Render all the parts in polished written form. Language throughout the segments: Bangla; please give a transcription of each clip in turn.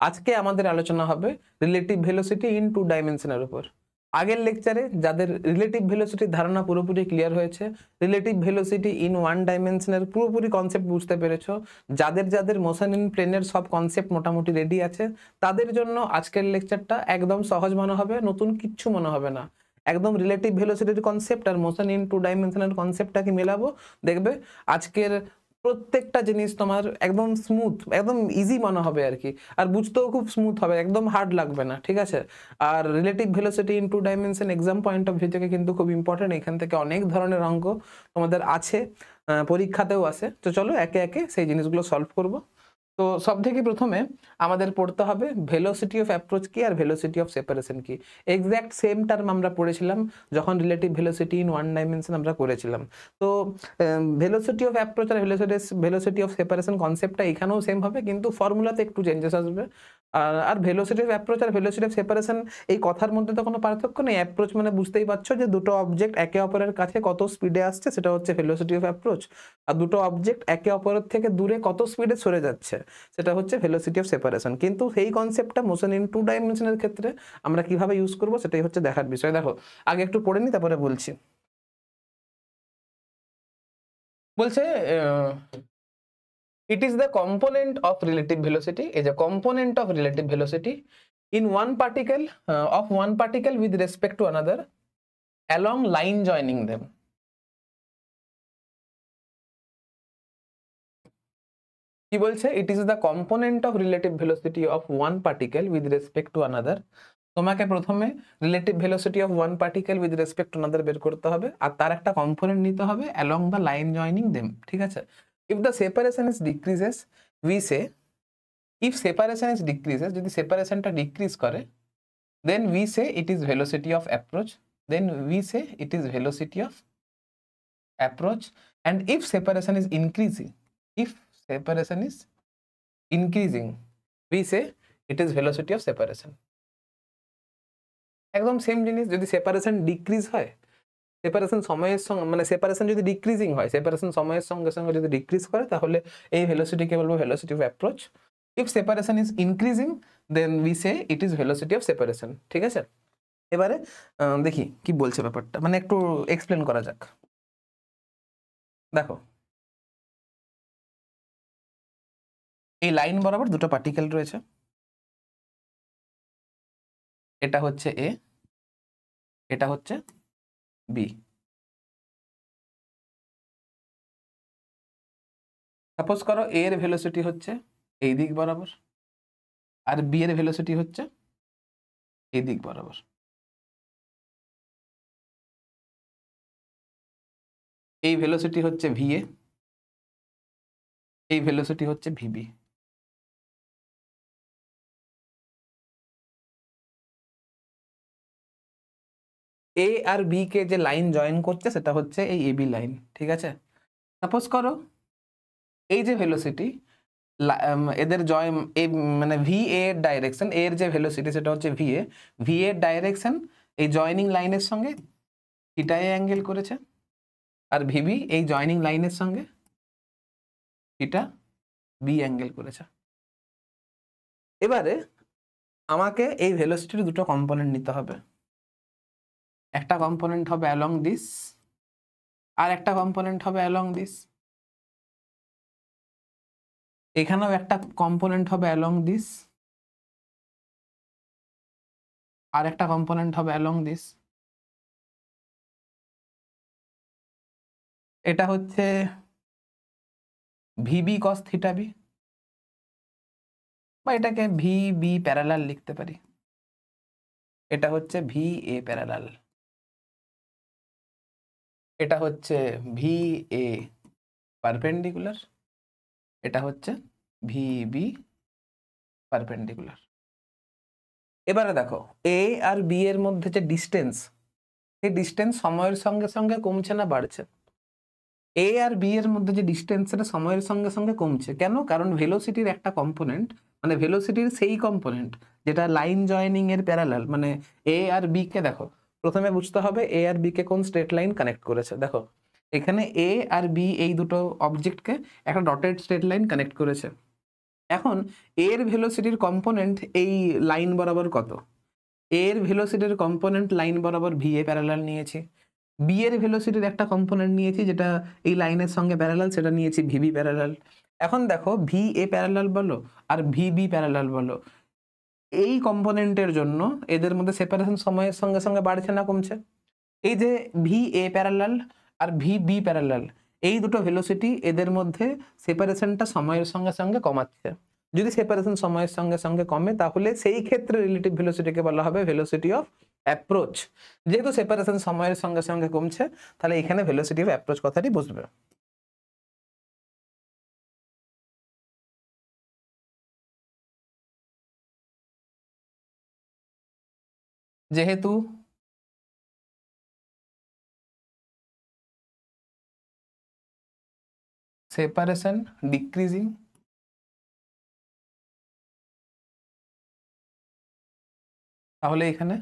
আজকে আমাদের আলোচনা হবে রিলেটিভ ভেলোসিটি ইন টু ডাইমেনশনের উপর। আগের লেকচারে যাদের রিলেটিভ ভেলোসিটির ধারণা পুরোপুরি ক্লিয়ার হয়েছে, রিলেটিভ ভেলোসিটি ইন ওয়ান ডাইমেনশনের পুরোপুরি কনসেপ্ট বুঝতে পেরেছো, যাদের যাদের মোশন ইন প্লেনের সব কনসেপ্ট মোটামুটি রেডি আছে, তাদের জন্য আজকের লেকচারটা একদম সহজ মনে হবে, নতুন কিচ্ছু মনে হবে না। একদম রিলেটিভ ভেলোসিটির কনসেপ্ট আর মোশন ইন টু ডাইমেনশনের কনসেপ্টটাকে মেলাবো, দেখবে আজকের প্রত্যেকটা জিনিস তোমার একদম স্মুথ, একদম ইজি মনে হবে আর কি, আর বুঝতেও খুব স্মুথ হবে, একদম হার্ড লাগবে না, ঠিক আছে। আর relative velocity in two dimension exam point of view থেকে কিন্তু খুব ইম্পর্টেন্ট, এখান থেকে অনেক ধরনের অঙ্ক তোমাদের আছে, পরীক্ষাতেও আছে। তো চলো একে একে সেই জিনিসগুলো সলভ করব। তো সব থেকে প্রথমে আমাদের পড়তে হবে ভেলোসিটি অফ অ্যাপ্রোচ কি আর ভেলোসিটি অফ সেপারেশন কি। এক্স্যাক্ট সেম টার্ম আমরা পড়েছিলাম যখন relative velocity in one dimension আমরা করেছিলাম। তো ভেলোসিটি অফ অ্যাপ্রোচ আর ভেলোসিটি অফ সেপারেশন কনসেপ্টটা এখানেও সেম হবে, কিন্তু ফর্মুলাতে একটু চেঞ্জেস আসবে। আর ভেলোসিটি অফ অ্যাপ্রোচ আর ভেলোসিটি অফ সেপারেশন এই কথার মধ্যে তো কোনো পার্থক্য নেই। অ্যাপ্রোচ মানে বুঝতেই পারছো যে দুটো অবজেক্ট একে অপরের কাছে কত স্পিডে আসছে, সেটা হচ্ছে ভেলোসিটি অফ অ্যাপ্রোচ। আর দুটো অবজেক্ট একে অপরের থেকে দূরে কত স্পিডে সরে যাচ্ছে, সেটা হচ্ছে ভেলোসিটি অফ সেপারেশন। কিন্তু সেই কনসেপ্টটা মোশন ইন টু ডাইমেনশনের ক্ষেত্রে আমরা কিভাবে ইউজ করব সেটাই হচ্ছে দেখার বিষয়। দেখো আগে একটু পড়ে নি তারপরে বলছি। বলছে it is the component of relative velocity, is a component of relative velocity in one particle of one particle with respect to another along line joining them. কি বলছে? it is the component of relative velocity of one particle with respect to another. তোমাকে প্রথমে relative velocity of one particle with respect to another বের করতে হবে, আর তার একটা কম্পোনেন্ট নিতে হবে along the line joining them, ঠিক আছে। If the separation is decreases we say, if separation is decreases, যদি সেপারেশনটা ডিক্রিজ করে, then we say it is velocity of approach, then we say it is velocity of approach. And if separation is increasing, if separation is increasing we say it is velocity of separation. একদম সেম জিনিস। যদি সেপারেশন ডিক্রিজ হয়, সেপারেশন সময়ের সঙ্গে, মানে সেপারেশন যদি ডিক্রিজিং হয়, সেপারেশন সময়ের সঙ্গে সঙ্গে যদি ডিক্রিজ করে, তাহলে এই ভেলোসিটিকে বলবো velocity of approach. If separation is increasing then we say it is velocity of separation, ঠিক আছে। এবারে দেখি কি বলছে ব্যাপারটা, মানে একটু এক্সপ্লেন করা যাক। দেখো এই লাইন বরাবর দুটো পার্টিকেল রয়েছে, এটা হচ্ছে এ, এটা হচ্ছে বি। সাপোজ করো এ এর ভেলোসিটি হচ্ছে এই দিক বরাবর, আর বি এর ভেলোসিটি হচ্ছে এই দিক বরাবর। এই ভেলোসিটি হচ্ছে ভিএ, এই ভেলোসিটি হচ্ছে ভিবি। এ আর বি কে যে লাইন জয়েন করছে সেটা হচ্ছে এই এবি লাইন, ঠিক আছে। সাপোজ করো এই যে ভেলোসিটি এদের জয়েন, মানে ভি এর ডাইরেকশন, এর যে ভেলোসিটি সেটা হচ্ছে ভিএ, ভি এর ডাইরেকশন এই জয়েনিং লাইনের সঙ্গে থিটা এ অ্যাঙ্গেল করেছে, আর ভিবি এই জয়েনিং লাইনের সঙ্গে থিটা বি অ্যাঙ্গেল করেছে। এবারে আমাকে এই ভেলোসিটির দুটো কম্পোনেন্ট নিতে হবে, একটা কম্পোনেন্ট হবে অ্যালং দিস, আর একটা কম্পোনেন্ট হবে অ্যালং দিস। এখানেও একটা কম্পোনেন্ট হবে অ্যালং দিস, আর একটা কম্পোনেন্ট হবে অ্যালং দিস। এটা হচ্ছে ভিবি কস থিটা বি, বা এটাকে ভি বি প্যারালাল লিখতে পারি। এটা হচ্ছে ভি এ প্যারালাল, এটা হচ্ছে ভি এ পারপেন্ডিকুলার, এটা হচ্ছে ভি বি পারপেন্ডিকুলার। এবারে দেখো এ আর বি এর মধ্যে যে ডিস্টেন্স, এই ডিস্টেন্স সময়ের সঙ্গে সঙ্গে কমছে না বাড়ছে? এ আর বি এর মধ্যে যে ডিস্টেন্স সেটা সময়ের সঙ্গে সঙ্গে কমছে। কেন? কারণ ভেলোসিটির একটা কম্পোনেন্ট, মানে ভেলোসিটির সেই কম্পোনেন্ট যেটা লাইন জয়েনিং এর প্যারালাল, মানে এ আর বি কে দেখো প্রথমে বুঝতে হবে এ আর বি কে কোন স্ট্রেট লাইন কানেক্ট করেছে। দেখো এখানে এ আর বি এই দুটো অবজেক্টকে একটা ডটেড স্ট্রেট লাইন কানেক্ট করেছে। এখন এর ভেলোসিটির কম্পোনেন্ট এই লাইন বরাবর কত, এর ভেলোসিটির কম্পোনেন্ট লাইন বরাবর ভি এ প্যারালাল নিয়েছি, বি এর ভেলোসিটির একটা কম্পোনেন্ট নিয়েছি যেটা এই লাইনের সঙ্গে প্যারালাল, সেটা নিয়েছি ভিবি প্যারালাল। এখন দেখো ভি এ প্যারালাল বলো আর ভিবি প্যারালাল বলো, এই কম্পোনেন্টের জন্য এদের মধ্যে সেপারেশন সময়ের সঙ্গে সঙ্গে বাড়ছে না কমছে? এই যে ভি এ প্যারালাল আর ভি বি প্যারালাল, এই দুটো ভেলোসিটি এদের মধ্যে সেপারেশনটা সময়ের সঙ্গে সঙ্গে কমাচ্ছে। যদি সেপারেশন সময়ের সঙ্গে সঙ্গে কমে তাহলে সেই ক্ষেত্রে রিলেটিভ ভেলোসিটিকে বলা হবে ভেলোসিটি অফ অ্যাপ্রোচ। যেহেতু সেপারেশন সময়ের সঙ্গে সঙ্গে কমছে তাহলে এখানে ভেলোসিটি অফ অ্যাপ্রোচ কথাটি বসবে। যেহেতু সেপারেশন ডিক্রিজিং তাহলে এখানে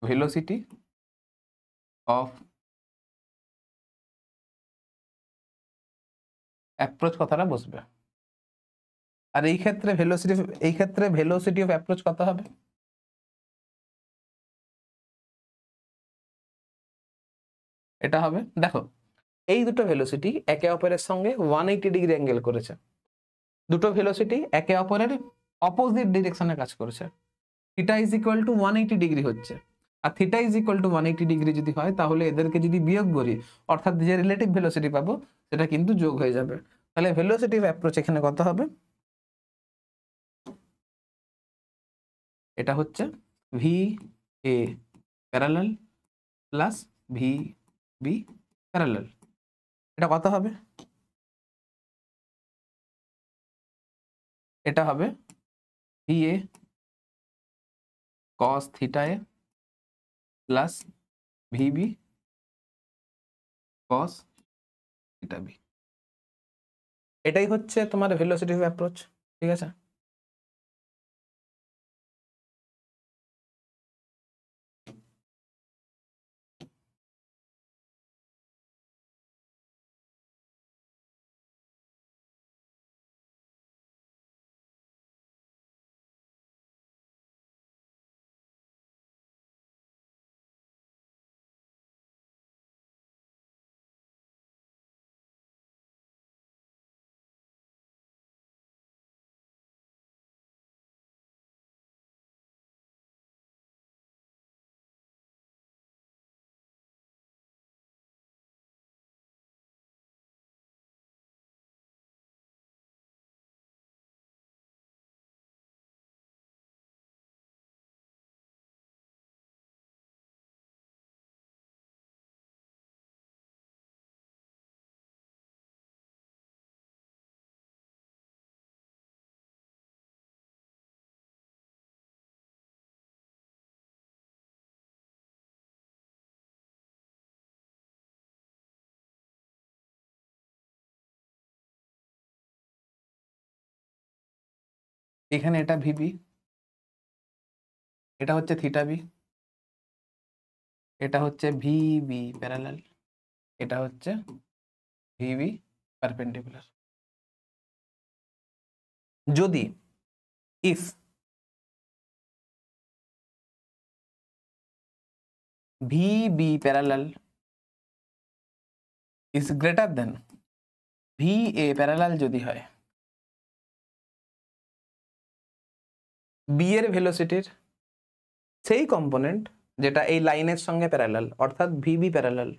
ভেলোসিটি অফ অ্যাপ্রোচ কথাটা বসবে। আর এই ক্ষেত্রে ভেলোসিটি অফ অ্যাপ্রোচ কত হবে? এটা হবে, দেখো এই দুটো ভেলোসিটি একে অপরের সঙ্গে 180 ডিগ্রি অ্যাঙ্গেল করেছে, দুটো ভেলোসিটি একে অপরের অপোজিট ডিরেকশনে কাজ করেছে। Theta is equal to 180 degree হচ্ছে, আর theta is equal to 180 degree যদি হয় তাহলে এদেরকে যদি বিয়োগ করি অর্থাৎ যে রিলেটিভ ভেলোসিটি পাবো সেটা কিন্তু যোগ হয়ে যাবে। তাহলে ভেলোসিটি অফ অ্যাপ্রোচ এখানে কত হবে? এটা হচ্ছে ভি এ parallel plus V B parallel. এটা কত হবে? এটা হবে V A cos theta A plus V B cos theta B. এটাই হচ্ছে তোমার ভেলোসিটি অফ অ্যাপ্রোচ। ঠিক আছে, এখানে এটা ভিবি, এটা হচ্ছে থিটা বি, এটা হচ্ছে ভিবি প্যারালাল, এটা হচ্ছে ভিবি পারপেন্ডিকুলার। যদি if VB parallel is greater than V A parallel যদি হয়, বি এর ভেলোসিটির সেই কম্পোনেন্ট যেটা এই লাইনের সঙ্গে প্যারালাল অর্থাৎ ভিবি প্যারালাল,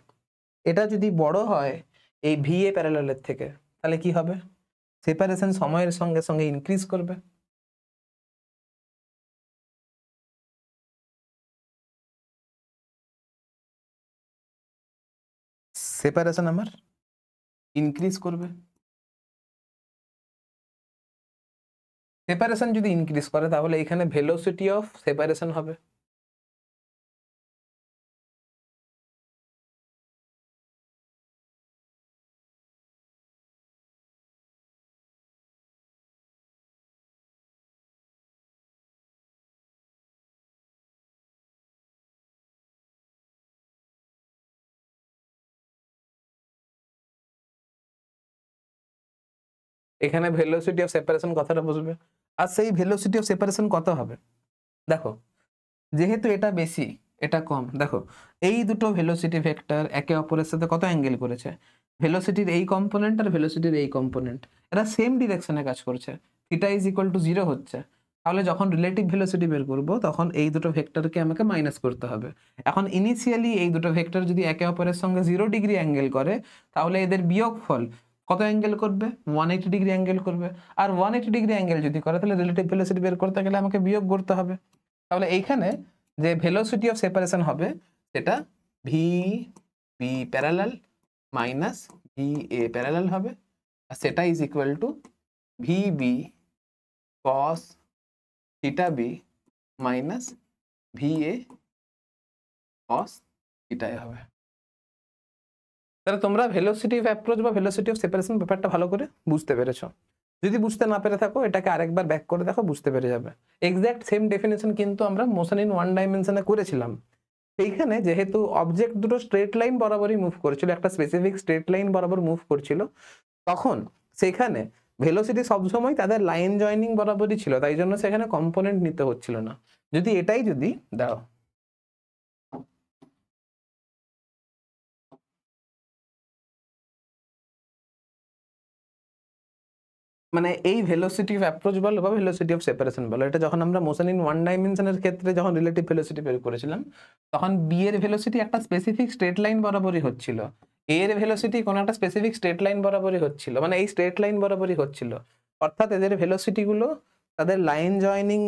এটা যদি বড় হয় এই ভি এ প্যারালালের থেকে তাহলে কি হবে? সেপারেশন সময়ের সঙ্গে সঙ্গে ইনক্রিজ করবে। সেপারেশন আমার ইনক্রিজ করবে। সেপারেশন যদি ইনক্রিজ করে তাহলে এখানে ভেলোসিটি অফ সেপারেশন হবে। এখানে ভেলোসিটি অফ সেপারেশন কথাটা বুঝবে। আর সেই ভেলোসিটি অফ সেপারেশন কত হবে দেখো, যেহেতু এটা বেশি এটা কম, দেখো এই দুটো ভেলোসিটি ভেক্টর একে অপরের সাথে কত অ্যাঙ্গেল করেছে, ভেলোসিটির এই কম্পোনেন্ট আর ভেলোসিটির এই কম্পোনেন্ট এরা সেম ডিরেকশনে কাজ করছে, থিটা ইজ ইকুয়াল টু 0 হচ্ছে। তাহলে যখন রিলেটিভ ভেলোসিটি বের করব তখন এই দুটো ভেক্টরকে আমাকে মাইনাস করতে হবে। এখন ইনিশিয়ালি এই দুটো ভেক্টর যদি একে অপরের সঙ্গে 0 ডিগ্রি অ্যাঙ্গেল করে তাহলে এদের বিয়োগফল কত অ্যাঙ্গেল করবে, 180 ডিগ্রি অ্যাঙ্গেল করবে। আর 180 ডিগ্রি অ্যাঙ্গেল যদি করে তাহলে রিলেটিভ ভেলোসিটি বের করতে গেলে আমাকে বিয়োগ করতে হবে। তাহলে এইখানে যে ভেলোসিটি অফ সেপারেশন হবে সেটা v B parallel minus v এ প্যারালাল হবে, আর সেটা is equal to v B cos theta B minus v A cos theta A হবে। তাহলে তোমরা ভেলোসিটি অফ অ্যাপ্রোচ বা ভেলোসিটি অফ সেপারেশন ব্যাপারটা ভালো করে বুঝতে পেরেছো। যদি বুঝতে না পেরে থাকো এটাকে আরেকবার ব্যাক করে দেখো, বুঝতে পেরে যাবে। এক্স্যাক্ট সেম ডেফিনেশন কিন্তু আমরা মোশন ইন ওয়ান ডাইমেনশনে করেছিলাম। এইখানে যেহেতু অবজেক্ট দুটো স্ট্রেট লাইন বরাবরই মুভ করছিল, একটা স্পেসিফিক স্ট্রেট লাইন বরাবর মুভ করছিল, তখন সেখানে ভেলোসিটি সবসময় তাদের লাইন জয়নিং বরাবরই ছিল, তাই জন্য সেখানে কম্পোনেন্ট নিতে হচ্ছিল না। যদি এটাই যদি দাও মানে এই ভেলোসিটি অফ অ্যাপ্রোচ বলো বা ভেলোসিটি অফ সেপারেশন বলো, এটা যখন আমরা মোশন ইন ওয়ান ডাইমেনশনের ক্ষেত্রে যখন রিলেটিভ ভেলোসিটি বের করেছিলাম তখন বি এর ভেলোসিটি একটা স্পেসিফিক স্ট্রেট লাইন বরাবরই হচ্ছিল, এ এর ভেলোসিটি কোনো একটা স্পেসিফিক স্ট্রেট লাইন বরাবরই হচ্ছিল, মানে এই স্ট্রেট লাইন বরাবরই হচ্ছিল। অর্থাৎ এদের ভেলোসিটি গুলো তাদের লাইন জয়নিং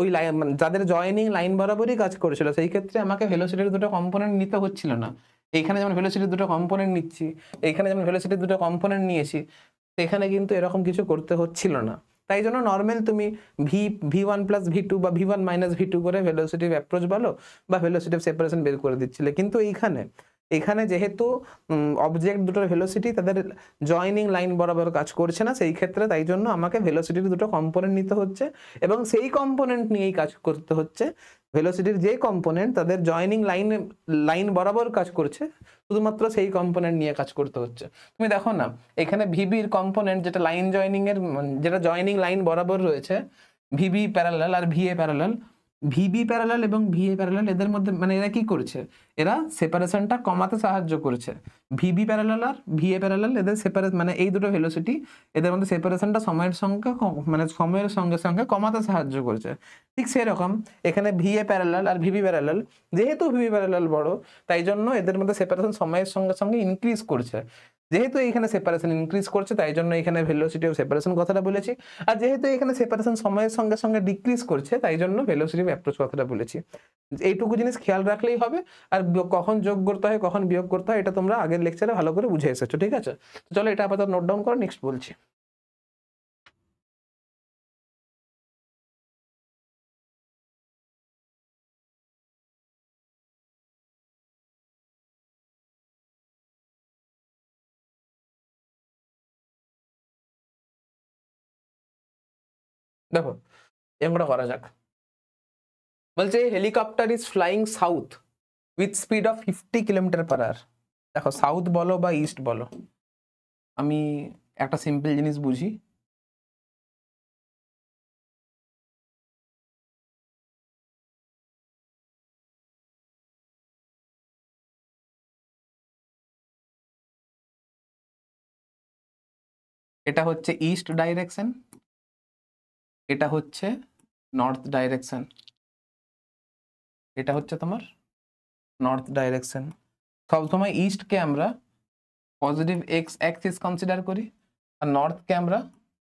ওই লাইন যাদের জয়নিং লাইন বরাবরই কাজ করেছিল, সেই ক্ষেত্রে আমাকে ভেলোসিটির দুটো কম্পোনেন্ট নিতে হচ্ছিল না। এইখানে যেমন ভেলোসিটির দুটো কম্পোনেন্ট নিচ্ছি, এইখানে যেমন ভেলোসিটির দুটো কম্পোনেন্ট নিয়েছি, এখানে কিন্তু এরকম কিছু করতে হচ্ছিল না। তাই জন্য নর্মাল তুমি ভি1 প্লাস ভি2 বা ভি1 মাইনাস ভি2 করে ভেলোসিটি অফ অ্যাপ্রোচ বলো বা ভেলোসিটি অফ সেপারেশন বের করে দিচ্ছিলে। কিন্তু এখানে যেহেতু অবজেক্ট দুটোর ভেলোসিটি তাদের জয়নিং লাইন বরাবর কাজ করছে না, সেই ক্ষেত্রে তাই জন্য আমাকে ভেলোসিটির দুটো কম্পোনেন্ট নিতে হচ্ছে এবং সেই কম্পোনেন্ট নিয়েই কাজ করতে হচ্ছে। ভেলোসিটির যে কম্পোনেন্ট তাদের জয়নিং লাইন বরাবর কাজ করছে, শুধুমাত্র সেই কম্পোনেন্ট নিয়ে কাজ করতে হচ্ছে। তুমি দেখো না এখানে ভিবির কম্পোনেন্ট যেটা লাইন জয়নিং এর যেটা জয়নিং লাইন বরাবর রয়েছে, ভিবি প্যারালাল আর ভিএ প্যারালাল, ভিবি প্যারালাল এবং ভিএ প্যারালাল এদের মধ্যে মানে এরা কি করছে, এরা সেপারেশনটা কমাতে সাহায্য করছে। ভিবি প্যারালাল আর ভিএ প্যারালাল এদের মানে এই দুটো ভেলোসিটি এদের মধ্যে সেপারেশনটা সময়ের সঙ্গে মানে সময়ের সঙ্গে সঙ্গে কমাতে সাহায্য করছে। ঠিক সেরকম এখানে ভিএ প্যারালাল আর ভিবি প্যারালাল, যেহেতু ভিবি প্যারালাল বড় তাই জন্য এদের মধ্যে সেপারেশন সময়ের সঙ্গে সঙ্গে ইনক্রিজ করছে। যেহেতু এখানে সেপারেশন ইনক্রিজ করছে তাই জন্য এখানে ভেলোসিটি অফ সেপারেশন কথাটা বলেছি, আর যেহেতু এখানে সেপারেশন সময়ের সঙ্গে সঙ্গে ডিক্রিজ করছে তাই জন্য ভেলোসিটি অফ অ্যাপ্রোচ কথাটা বলেছি। এইটুকু জিনিস খেয়াল রাখলেই হবে। আর কখন যোগ করতে হয় কখন বিয়োগ করতে হয় এটা তোমরা আগের লেকচারে ভালো করে বুঝে এসেছো, ঠিক আছে? তো চলো এটা আপাতত নোট ডাউন করো, নেক্সট বলছি। দেখো এমনটা করা যাক, বলছে helicopter is flying south with speed of 50 কিলোমিটার/আওয়ার। দেখো সাউথ বলো বা ইস্ট বলো, আমি একটা সিম্পল জিনিস বুঝি, এটা হচ্ছে ইস্ট ডাইরেকশন, এটা হচ্ছে নর্থ ডাইরেকশন, এটা হচ্ছে তোমার নর্থ ডাইরেকশন। সবসময় ইস্টকে আমরা পজিটিভ এক্স অ্যাক্সিস কনসিডার করি আর নর্থকে আমরা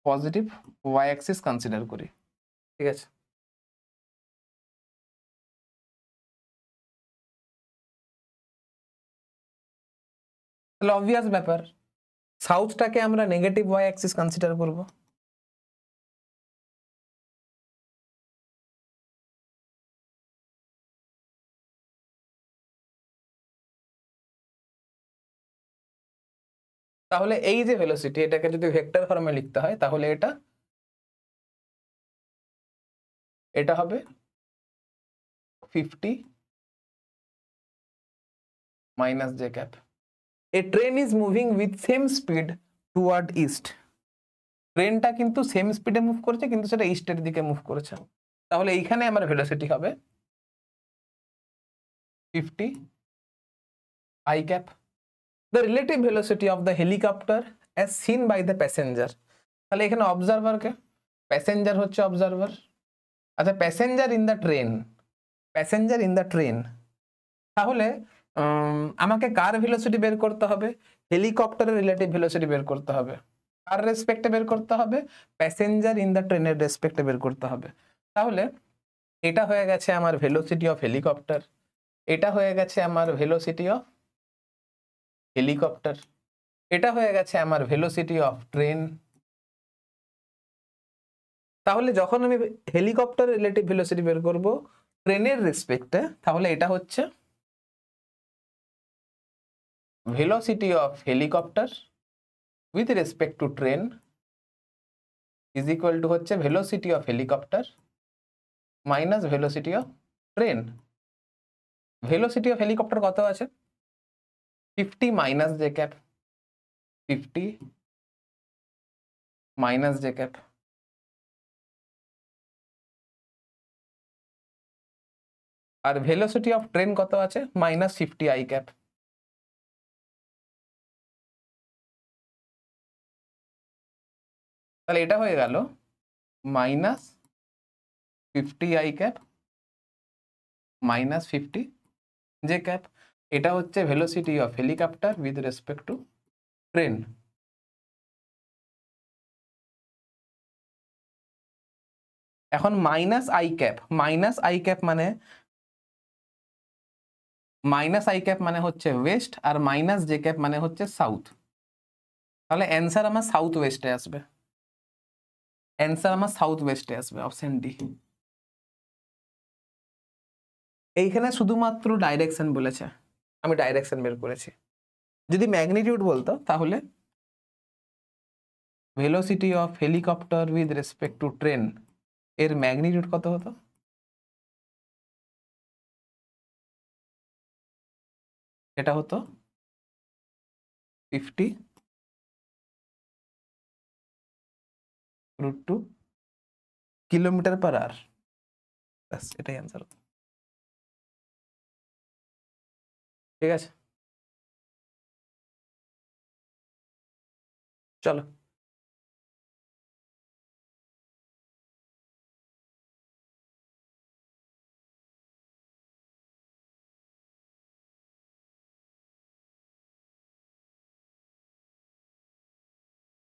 পজিটিভ ওয়াই অ্যাক্সিস কনসিডার করি, ঠিক আছে? তাহলে অবভিয়াস ব্যাপার সাউথটাকে আমরা নেগেটিভ ওয়াই অ্যাক্সিস কনসিডার করব। তাহলে এই যে ভেলোসিটি এটাকে যদি ভেক্টর ফর্মে লিখতে হয় তাহলে এটা হবে 50 minus j cap. A train is moving with same speed toward east. ট্রেনটা কিন্তু সেম স্পিডে মুভ করেছে, কিন্তু সেটা ইস্টের দিকে মুভ করেছে। তাহলে এইখানে আমার ভেলোসিটি হবে 50 I cap। The relative velocity of the helicopter as seen by the passenger. তাহলে এখানে অবজারভারকে, প্যাসেঞ্জার হচ্ছে অবজারভার। আচ্ছা, passenger in the train, passenger in the train, তাহলে আমাকে কার ভেলোসিটি বের করতে হবে? হেলিকপ্টারের রিলেটিভ ভেলোসিটি বের করতে হবে। কার রেসপেক্টে বের করতে হবে? প্যাসেঞ্জার ইন দ্য ট্রেনের রেসপেক্টে বের করতে হবে। তাহলে এটা হয়ে গেছে আমার ভেলোসিটি অফ হেলিকপ্টার, এটা হয়ে গেছে আমার ভেলোসিটি অফ হেলিকপ্টার, এটা হয়ে গেছে আমার ভেলোসিটি অফ ট্রেন। তাহলে যখন আমি হেলিকপ্টার রিলেটিভ ভেলোসিটি বের করব ট্রেনের রেসপেক্টে, তাহলে এটা হচ্ছে velocity of helicopter with respect to train is equal to হচ্ছে velocity of helicopter minus velocity of train। velocity of helicopter কত আছে? 50 minus j cap, 50 minus j cap। R velocity of train কত আছে? minus 50 I cap। তাহলে এটা হয়ে গেল minus 50 I cap minus 50 j cap। এটা হচ্ছে velocity of helicopter with respect to train। এখন minus I cap, minus I cap মানে, মাইনাস আই ক্যাপ মানে হচ্ছে ওয়েস্ট, আর মাইনাস জে ক্যাপ মানে হচ্ছে সাউথ। তাহলে অ্যান্সার আমার সাউথ ওয়েস্টে আসবে, অ্যান্সার আমার সাউথ ওয়েস্টে আসবে, অপশন ডি। এইখানে শুধুমাত্র ডাইরেকশন বলেছে, আমি ডাইরেকশন বের করেছি। যদি ম্যাগনিটিউড বলতো তাহলে velocity of helicopter with respect to train এর ম্যাগনিটিউড কত হতো? এটা হতো 50 √2 কিলোমিটার পার আওয়ার। ব্যাস, এটাই অ্যান্সার। ঠিক আছে, চলো।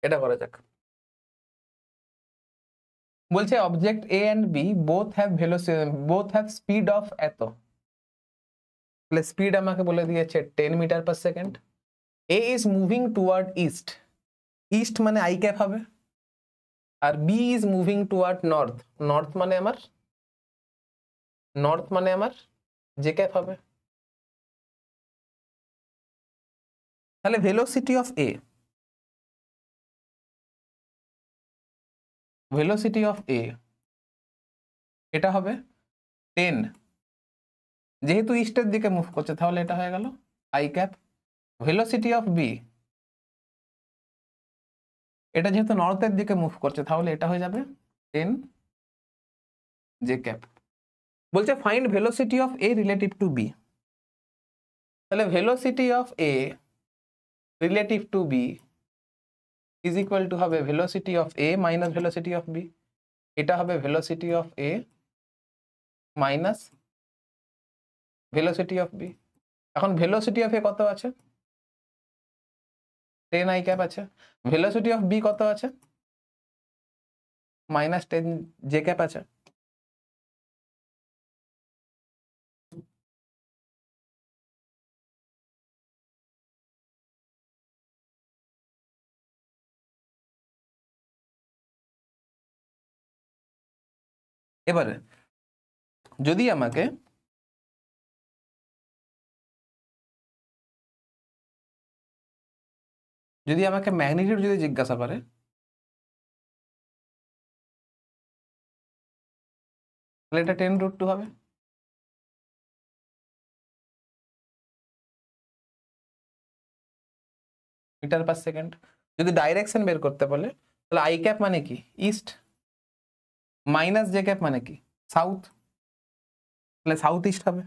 এটা করা যাক। বলছে object A and B both have velocity, both have speed of এত। তাহলে স্পিড আমাকে বলে দিয়েছে 10 metre per second. A is moving toward east, east মানে আই ক্যাপ হবে, আর B is moving toward north, north মানে আমার, নর্থ মানে আমার জে ক্যাপ হবে। তাহলে velocity of A, velocity of A এটা হবে 10, যেহেতু ইস্টের দিকে মুভ করছে তাহলে এটা হয়ে গেল I cap. Velocity of B, এটা যেহেতু নর্থের দিকে মুভ করছে তাহলে এটা হয়ে যাবে 10 জে ক্যাপ। বলছে find velocity of A relative to B. তাহলে velocity of A relative to B is equal to হবে velocity of A minus velocity of B. এটা হবে velocity of A minus velocity of B. এখন ভেলোসিটি অফ এ কত আছে? 10 আই ক্যাপ আছে। ভেলোসিটি অফ বি কত আছে? মাইনাস 10 জে ক্যাপ আছে। এবারে যদি আমাকে ম্যাগনিটিউড যদি জিজ্ঞাসা করে, তাহলে এটা 10√2 হবে। Metre per second. যদি ডাইরেকশন বের করতে বলে তাহলে আই ক্যাপ মানে কি ইস্ট, মাইনাস জে ক্যাপ মানে কি সাউথ, তাহলে সাউথ ইস্ট হবে,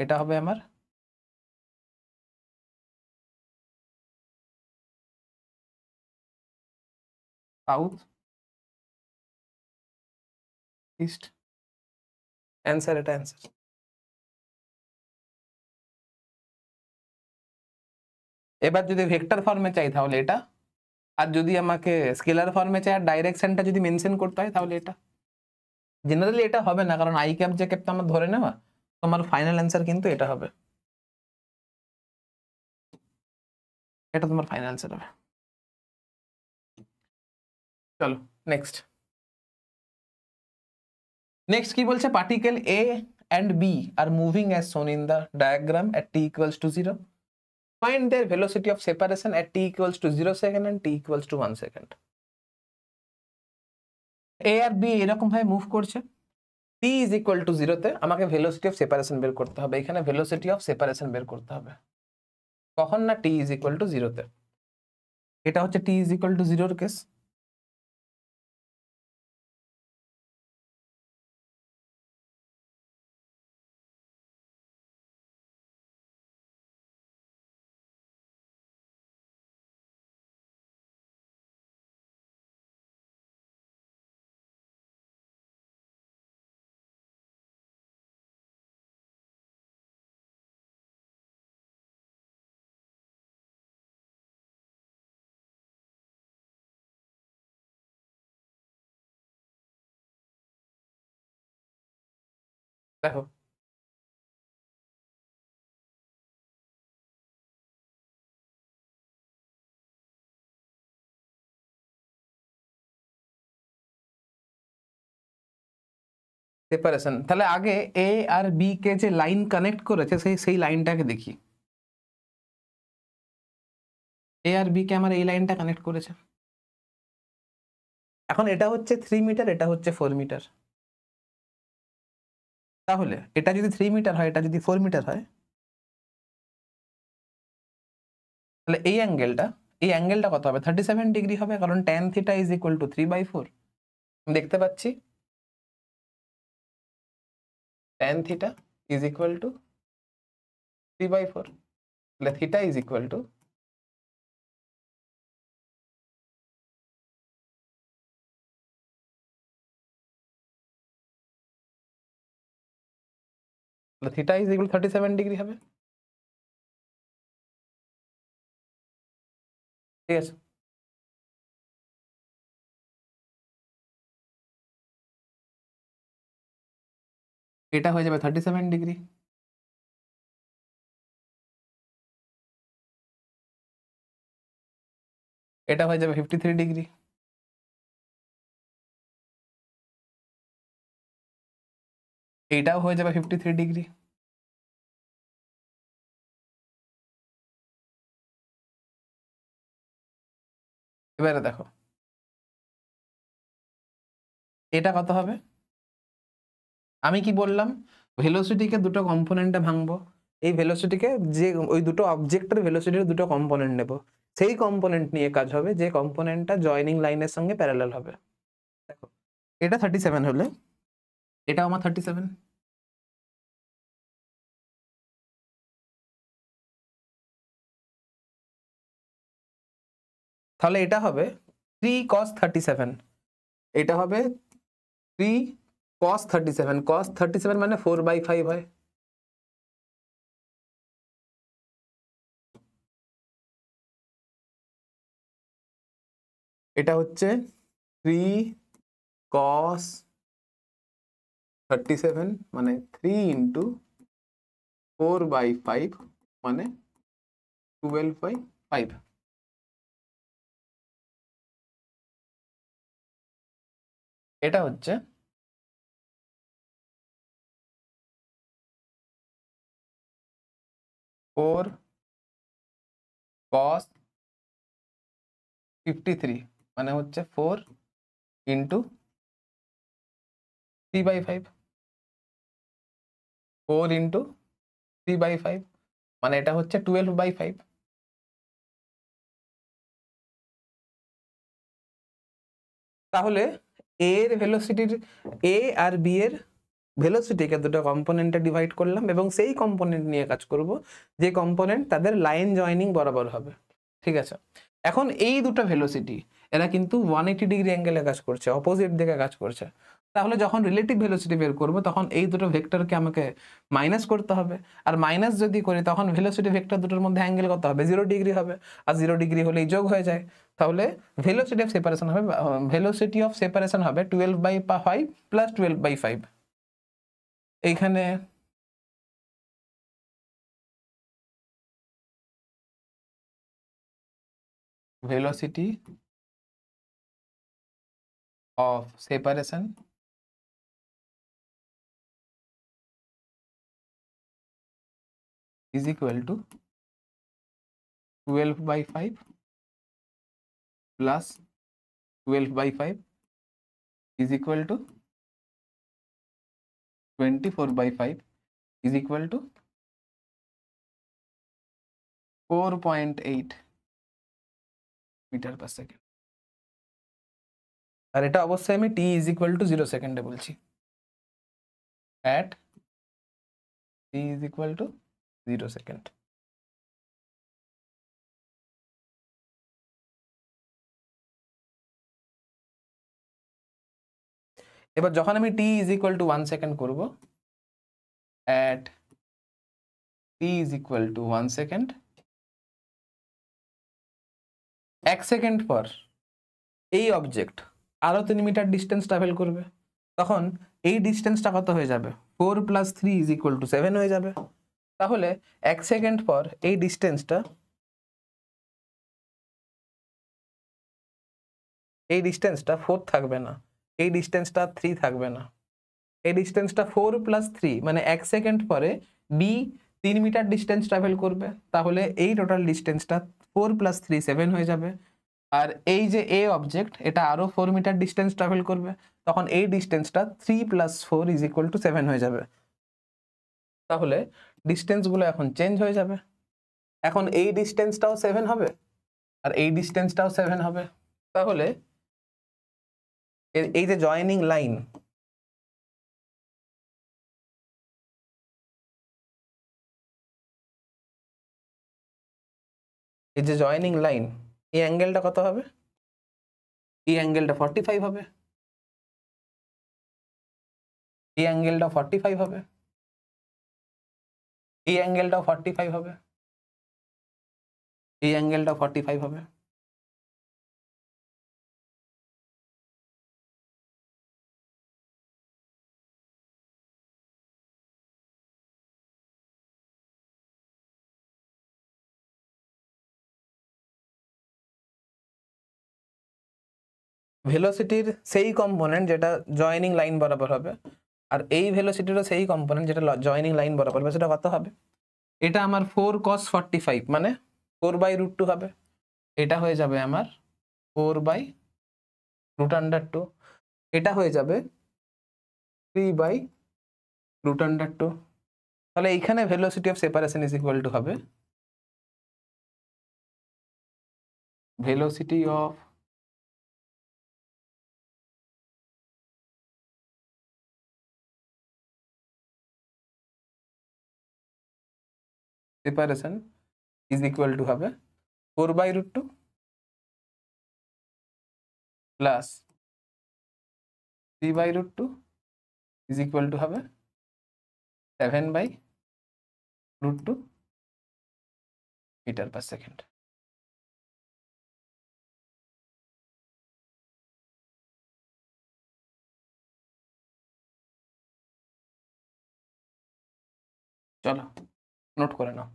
এটা হবে আমার সাউথ ইস্ট অ্যান্সার, এটা অ্যান্সার। এবার যদি ভেক্টর ফর্মে চাই তাহলে এটা, আর যদি আমাকে স্কেলার ফর্মে চাই আর ডাইরেকশনটা যদি মেনশন করতে হয় তাহলে এটা। জেনারেলি এটা হবে না, কারণ আই ক্যাপ জে ক্যাপ তো আমার ধরে নেওয়া, তোমার ফাইনাল অ্যান্সার কিন্তু এটা হবে, এটা তোমার ফাইনাল অ্যান্সার হবে। চলো নেক্সট। নেক্সট কি বলছে, particle A and B are moving as shown in the diagram at t equals to 0. Find their velocity of separation at t equals to 0 second and t equals to 1 second. A আর B এরকম ভাবে মুভ করছে, t is equal to 0 তে আমাকে ভেলোসিটি অফ সেপারেশন বের করতে হবে, এখানে ভেলোসিটি অফ সেপারেশন বের করতে হবে কখন না t is equal to 0 তে। এটা হচ্ছে t is equal to 0 এর কেস। দেখো সেপারেশন, তাহলে আগে এ আর বি কে যে লাইন কানেক্ট করেছে সেই লাইনটাকে দেখি। এ আর বি কে আমার এই লাইনটা কানেক্ট করেছে, এখন এটা হচ্ছে 3 মিটার, এটা হচ্ছে 4 মিটার, তাহলে এটা যদি 3 মিটার হয় এটা যদি 4 মিটার হয়, তাহলে এই অ্যাঙ্গেলটা কত হবে, 37 ডিগ্রি হবে, কারণ tan theta is equal to 3/4। দেখতে পাচ্ছি tan theta is equal to 3/4, তাহলে theta is equal two theta is equal 37 degree হবে, ঠিক আছে। এটা হয়ে যাবে 37 ডিগ্রি, এটা হয়ে যাবে 53 ডিগ্রি, এইটাও হয়ে যাবে 53 ডিগ্রি, এবারে দেখো এটা কত হবে, আমি কি বললাম ভেলোসিটিকে দুটো কম্পোনেন্টে ভাঙবো, এই ভেলোসিটিকে যে ওই দুটো অবজেক্টের ভেলোসিটির দুটো কম্পোনেন্ট নেব, সেই কম্পোনেন্ট নিয়ে কাজ হবে যে কম্পোনেন্টটা জয়নিং লাইনের সঙ্গে প্যারালাল হবে। দেখো এটা 37 হলে এটা আমার 37, তাহলে এটা হবে 3 cos 37, এটা হবে 3 cos 37, cos 37 মানে 4/5 হয়, এটা হচ্ছে 3 cos 37 মানে 3 ইন্টু 4/5 মানে 12/5, এটা হচ্ছে 4 cos 53 মানে হচ্ছে 4 ইন্টু 3/5, 4 ইন্টু 3/5 মানে এটা হচ্ছে 12/5। তাহলে এ এর ভেলোসিটির এ আর বি এর ভেলোসিটিকে দুটো কম্পোনেন্টে ডিভাইড করলাম এবং সেই কম্পোনেন্ট নিয়ে কাজ করব যে কম্পোনেন্ট তাদের লাইন জয়েনিং বরাবর হবে। ঠিক আছে, এখন এই দুটো ভেলোসিটি এরা কিন্তু 180 ডিগ্রি অ্যাঙ্গেলে কাজ করছে, অপোজিট দিকে কাজ করছে। তাহলে যখন রিলেটিভ ভেলোসিটি বের করব তখন এই দুটো ভেক্টরকে আমাকে মাইনাস করতে হবে, আর মাইনাস যদি করি তখন ভেলোসিটি ভেক্টর দুটোর মধ্যে অ্যাঙ্গেল কত হবে, 0 ডিগ্রি হবে, আর 0 ডিগ্রি হলেই যোগ হয়ে যায়। তাহলে ভেলোসিটি অফ সেপারেশন হবে, ভেলোসিটি অফ সেপারেশন হবে 12/5 প্লাস 12/5। এইখানে velocity of separation is equal to 12/5 plus 12/5 is equal to 24/5 is equal to 4.8 metre per second. আর এটা অবশ্যই আমি t is equal to 0 সেকেন্ডে বলছি, at t is equal to 0 second. এবার যখন আমি t is equal to 1 second করব, at t is equal to 1 second, 1 second পর এই অবজেক্ট আরো 3 মিটার ডিস্টেন্স ট্রাভেল করবে, তখন এই ডিস্টেন্সটা কত হয়ে যাবে, 4 + 3 = 7 হয়ে যাবে। তাহলে 1 সেকেন্ড পর এই ডিস্টেন্সটা 4 থাকবে না, এই ডিস্টেন্সটা 3 থাকবে না, এই ডিস্টেন্সটা 4 + 3 মানে 1 সেকেন্ড পরে বি 3 মিটার ডিস্টেন্স ট্রাভেল করবে, তাহলে এই টোটাল ডিস্টেন্সটা 4 + 3 7 হয়ে যাবে। আর এই যে এ অবজেক্ট এটা আরো 4 মিটার ডিস্টেন্স ট্রাভেল করবে, তখন এই ডিস্টেন্সটা 3 + 4 = 7 হয়ে যাবে। তাহলে ডিস্টেন্সগুলো এখন চেঞ্জ হয়ে যাবে, এখন এই ডিস্টেন্সটাও 7 হবে আর এই ডিস্টেন্সটাও 7 হবে। তাহলে এই যে জয়েনিং লাইন, এই যে জয়েনিং লাইন, এই অ্যাঙ্গেলটা কত হবে, এই অ্যাঙ্গেলটা 45 হবে, এই অ্যাঙ্গেলটা 45 হবে, এই অ্যাঙ্গেলটাও 45 হবে, এই অ্যাঙ্গেলটাও 45 হবে। ভেলোসিটির সেই কম্পোনেন্ট যেটা জয়েনিং লাইন বরাবর হবে, আর এই ভেলোসিটিরও সেই কম্পোনেন্ট যেটা জয়েনিং লাইন বরাবর হবে, সেটা কত হবে, এটা আমার 4 cos 45 মানে 4/√2 হবে, এটা হয়ে যাবে আমার 4/√2, এটা হয়ে যাবে 3/√2। তাহলে এইখানে velocity of separation is equal to হবে velocity of separation is equal to হবে 4/√2 প্লাস 3/√2 ইজ ইকুয়াল টু হবে 7/√2 মিটার পার সেকেন্ড। চলো নোট করে নাও।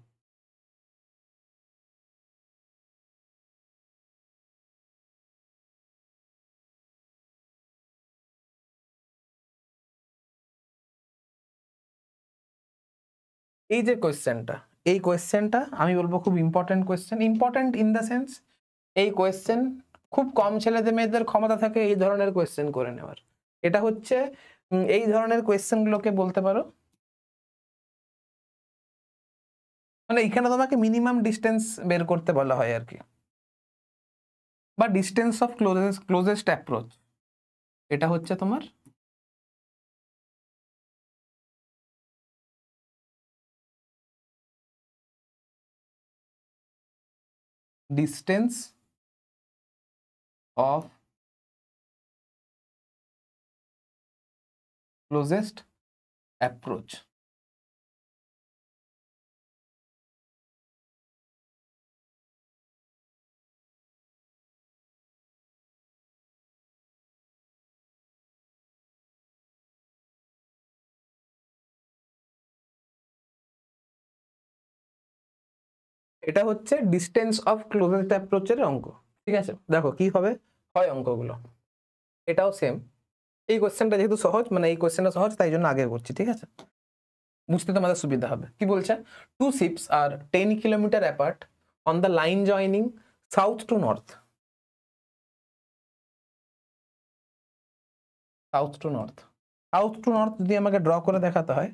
এই যে কোয়েশ্চেনটা, এই কোয়েশ্চেনটা আমি বলবো খুব important question, important in the sense এই কোয়েশ্চেন খুব কম ছেলেদের মেয়েদের ক্ষমতা থাকে এই ধরনের কোয়েশ্চেন করে নেওয়ার। এটা হচ্ছে এই ধরনের কোয়েশ্চেনগুলোকে বলতে পারো মানে এখানে তোমাকে মিনিমাম ডিস্টেন্স বের করতে বলা হয় আর কি, বা ডিস্টেন্স অফ ক্লোজেস্ট অ্যাপ্রোচ। এটা হচ্ছে তোমার ডিস্টেন্স অফ ক্লোজেস্ট অ্যাপ্রোচ। এটা হচ্ছে ডিস্টেন্স অফ ক্লোজেস্ট অ্যাপ্রোচের অঙ্ক। ঠিক আছে, দেখো কি হবে হয় অঙ্কগুলো। এটাও সেম। এই কোশ্চেনটা যেহেতু সহজ, মানে এই কোশ্চেনটা সহজ, তাই জন্য আগে করছি। ঠিক আছে, বুঝতে তোমাদের সুবিধা হবে। কি বলছে, 2 ships আর 10 kilometre apart on the line joining south to north. South to north, south to north যদি আমাকে ড্র করে দেখাতে হয়,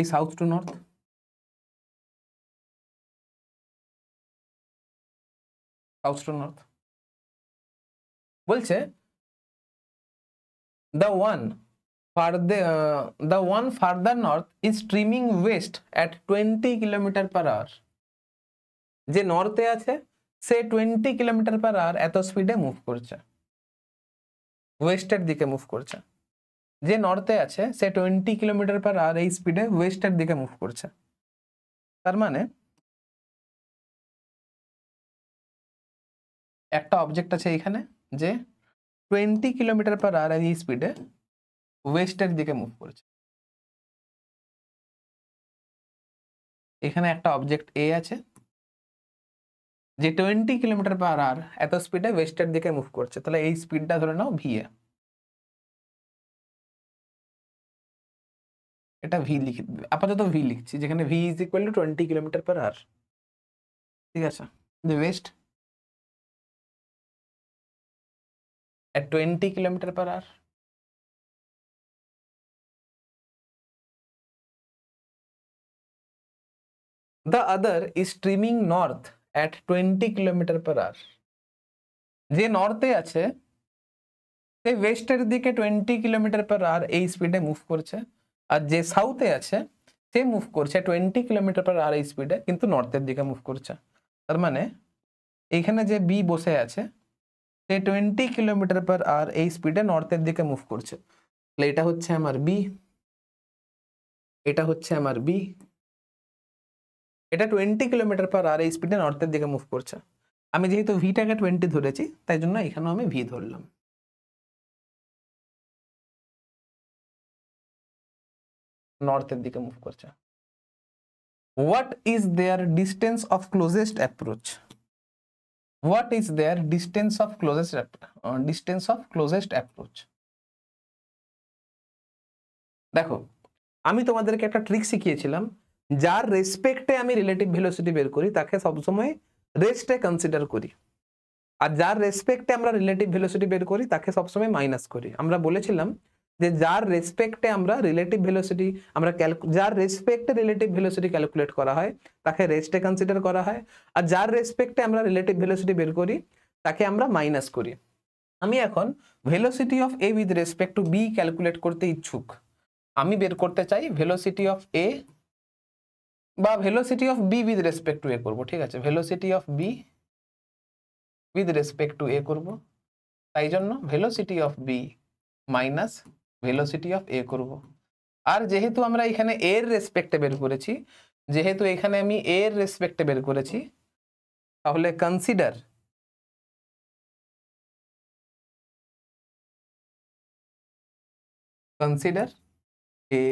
এই south to north, south to north বলছে the one farther north is streaming west at 20 kilometre per hour. যে নর্থে আছে সে 20 কিলোমিটার পার আওয়ার এত স্পিডে মুভ করছে, ওয়েস্টের দিকে মুভ করছে। যে নর্থে আছে সে 20 কিলোমিটার পার আওয়ার এই স্পিডে ওয়েস্টের দিকে মুভ করছে। তার মানে একটা অবজেক্ট আছে এখানে যে 20 কিলোমিটার পার আওয়ার এই স্পিডে ওয়েস্টের দিকে মুভ করছে। এখানে একটা অবজেক্ট এ আছে যে 20 কিলোমিটার পার আওয়ার এত স্পিডে ওয়েস্টের দিকে মুভ করছে। তাহলে এই স্পিডটা ধরে নাও ভি এ। এটা ভি লিখে আপাতত ভি লিখছি, যেখানে V is equal to 20 kilometre per hour. ঠিক আছে, the west at 20 kilometre per hour. The other is streaming north at 20 kilometre per hour. যে নর্থে আছে সে ওয়েস্টের দিকে 20 কিলোমিটার পার আওয়ার এই স্পিডে মুভ করছে, আর যে সাউথে আছে সে মুভ করছে 20 কিলোমিটার পার আওয়ার এই স্পিডে, কিন্তু নর্থের দিকে মুভ করছে। তার মানে এইখানে যে বি বসে আছে সে 20 কিলোমিটার পার আওয়ার এই স্পিডে নর্থের দিকে মুভ করছে। তাহলে এটা হচ্ছে আমার বি, এটা হচ্ছে আমার বি। এটা 20 কিলোমিটার পার আওয়ার এই স্পিডে নর্থের দিকে মুভ করছে। আমি যেহেতু ভিটাকে 20 ধরেছি তাই জন্য এখানেও আমি ভি ধরলাম। নর্থের দিকে মুভ করছে। What is their distance of closest approach? What is their distance of closest approach? দেখো, আমি তোমাদেরকে একটা ট্রিক শিখিয়েছিলাম, যার রেসপেক্টে আমি রিলেটিভ ভেলোসিটি বের করি তাকে সবসময় রেস্টে কনসিডার করি, আর যার রেসপেক্টে আমরা রিলেটিভ ভেলোসিটি বের করি তাকে সবসময় মাইনাস করি। আমরা বলেছিলাম যে যার রেসপেক্টে আমরা রিলেটিভ ভেলোসিটি যার রেসপেক্টে রিলেটিভ ভেলোসিটি ক্যালকুলেট করা হয় তাকে রেস্টে কনসিডার করা হয়, আর যার রেসপেক্টে আমরা রিলেটিভ ভেলোসিটি বের করি তাকে আমরা মাইনাস করি। আমি এখন velocity of A with respect to B calculate করতে ইচ্ছুক। আমি বের করতে চাই ভেলোসিটি অফ এ বা velocity of B with respect to A করব। ঠিক আছে, velocity of B with respect to A করব, তাই জন্য velocity of B minus velocity of A করব। আর যেহেতু আমরা এখানে এর রেসপেক্টে বের করেছি, যেহেতু এখানে আমি এর রেসপেক্টে বের করেছি, তাহলে consider A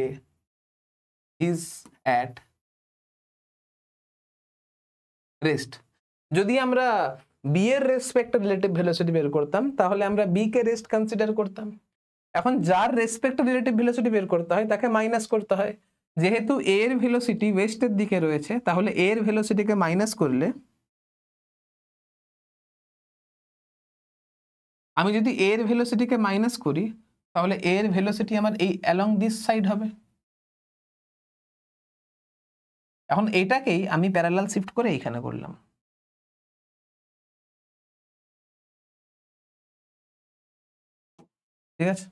is at rest. যদি আমরা বি এর রেসপেক্টে রিলেটিভ ভেলোসিটি বের করতাম তাহলে আমরা বি কে রেস্ট কনসিডার করতাম। এখন যার রেসপেক্টে রিলেটিভ ভেলোসিটি বের করতে হয় তাকে মাইনাস করতে হয়। যেহেতু এর ভেলোসিটি ওয়েস্টের দিকে রয়েছে তাহলে এর ভেলোসিটিকে মাইনাস করলে, আমি যদি এর ভেলোসিটিকে মাইনাস করি তাহলে এর ভেলোসিটি আমার এই অ্যালং দিস সাইড হবে। এখন এটাকেই আমি প্যারালাল শিফট করে এইখানে করলাম। ঠিক আছে,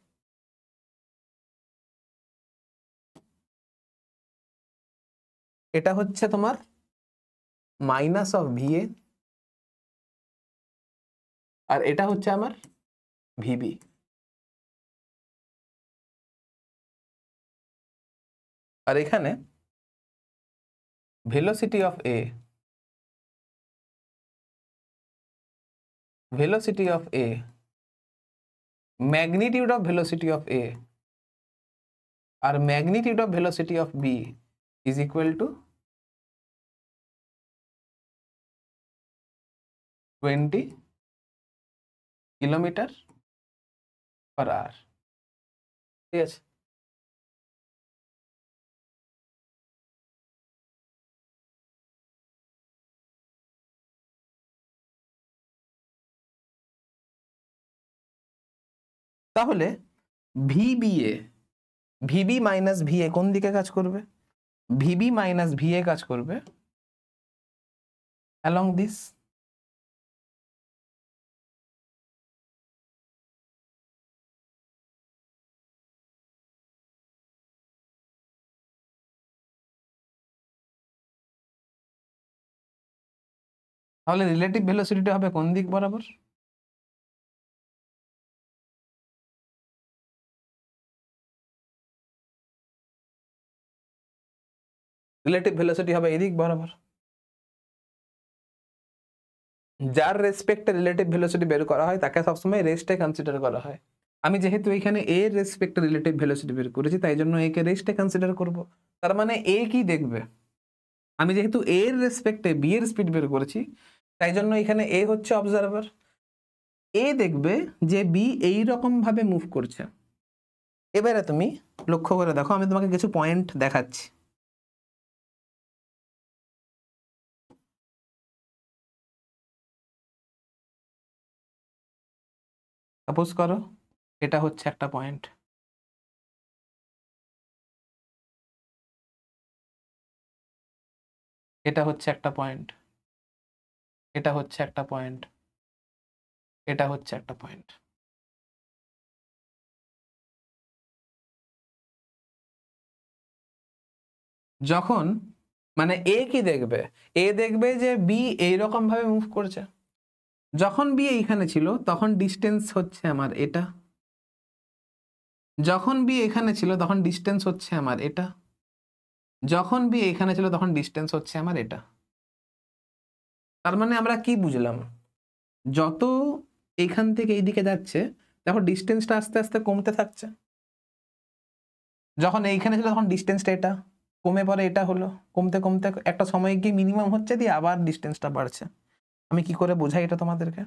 এটা হচ্ছে তোমার মাইনাস অফ ভিএ, আর এটা হচ্ছে আমার ভিবি। আর এখানে velocity of A, velocity of A, magnitude of velocity of A or magnitude of velocity of B is equal to 20 kilometre per hour. ঠিক আছে, তাহলে ভিবিএ, ভিবি মাইনাস ভিএ কোন দিকে কাজ করবে? ভিবি মাইনাস ভিএ কাজ করবে অ্যালং দিস। তাহলে রিলেটিভ ভেলোসিটিটা হবে কোন দিক বরাবর? রিলেটিভ ভেলোসিটি হবে এদিক বরাবর। যার রেসপেক্টে রিলেটিভ ভেলোসিটি বের করা হয় তাকে সবসময় রেস্টে কনসিডার করা হয়। আমি যেহেতু এখানে এ এর রেসপেক্টে রিলেটিভ ভেলোসিটি বের করেছি, তাই জন্য একে রেস্টে কনসিডার করব। তার মানে এ কি দেখবে? আমি যেহেতু এ এর রেসপেক্টে বি এর স্পিড বের করেছি, তাই জন্য এখানে এ হচ্ছে অবজারভার। এ দেখবে যে বি এই রকম ভাবে মুভ করছে। এবারে তুমি লক্ষ্য করে দেখো, আমি তোমাকে কিছু পয়েন্ট দেখাচ্ছি। সাপোজ করো এটা হচ্ছে একটা পয়েন্ট, এটা হচ্ছে একটা পয়েন্ট, এটা হচ্ছে একটা পয়েন্ট, এটা হচ্ছে একটা পয়েন্ট। যখন মানে এ কি দেখবে? এ দেখবে যে বি এইরকম ভাবে মুভ করছে। যখন বি এইখানে ছিল তখন ডিস্টেন্স হচ্ছে আমার এটা, যখন বি এখানে ছিল তখন ডিস্টেন্স হচ্ছে আমার এটা, যখন বি এখানে ছিল তখন ডিস্টেন্স হচ্ছে আমার এটা। তার মানে আমরা কি বুঝলাম? যত এখান থেকে এইদিকে যাচ্ছে তখন ডিস্টেন্সটা আস্তে আস্তে কমতে থাকছে। যখন এইখানে ছিল তখন ডিস্টেন্সটা এটা, কমে পরে এটা হলো, কমতে কমতে একটা সময় গিয়ে মিনিমাম হচ্ছে, দিয়ে আবার ডিস্টেন্সটা বাড়ছে। আমি কি করে বোঝাই এটা তোমাদেরকে?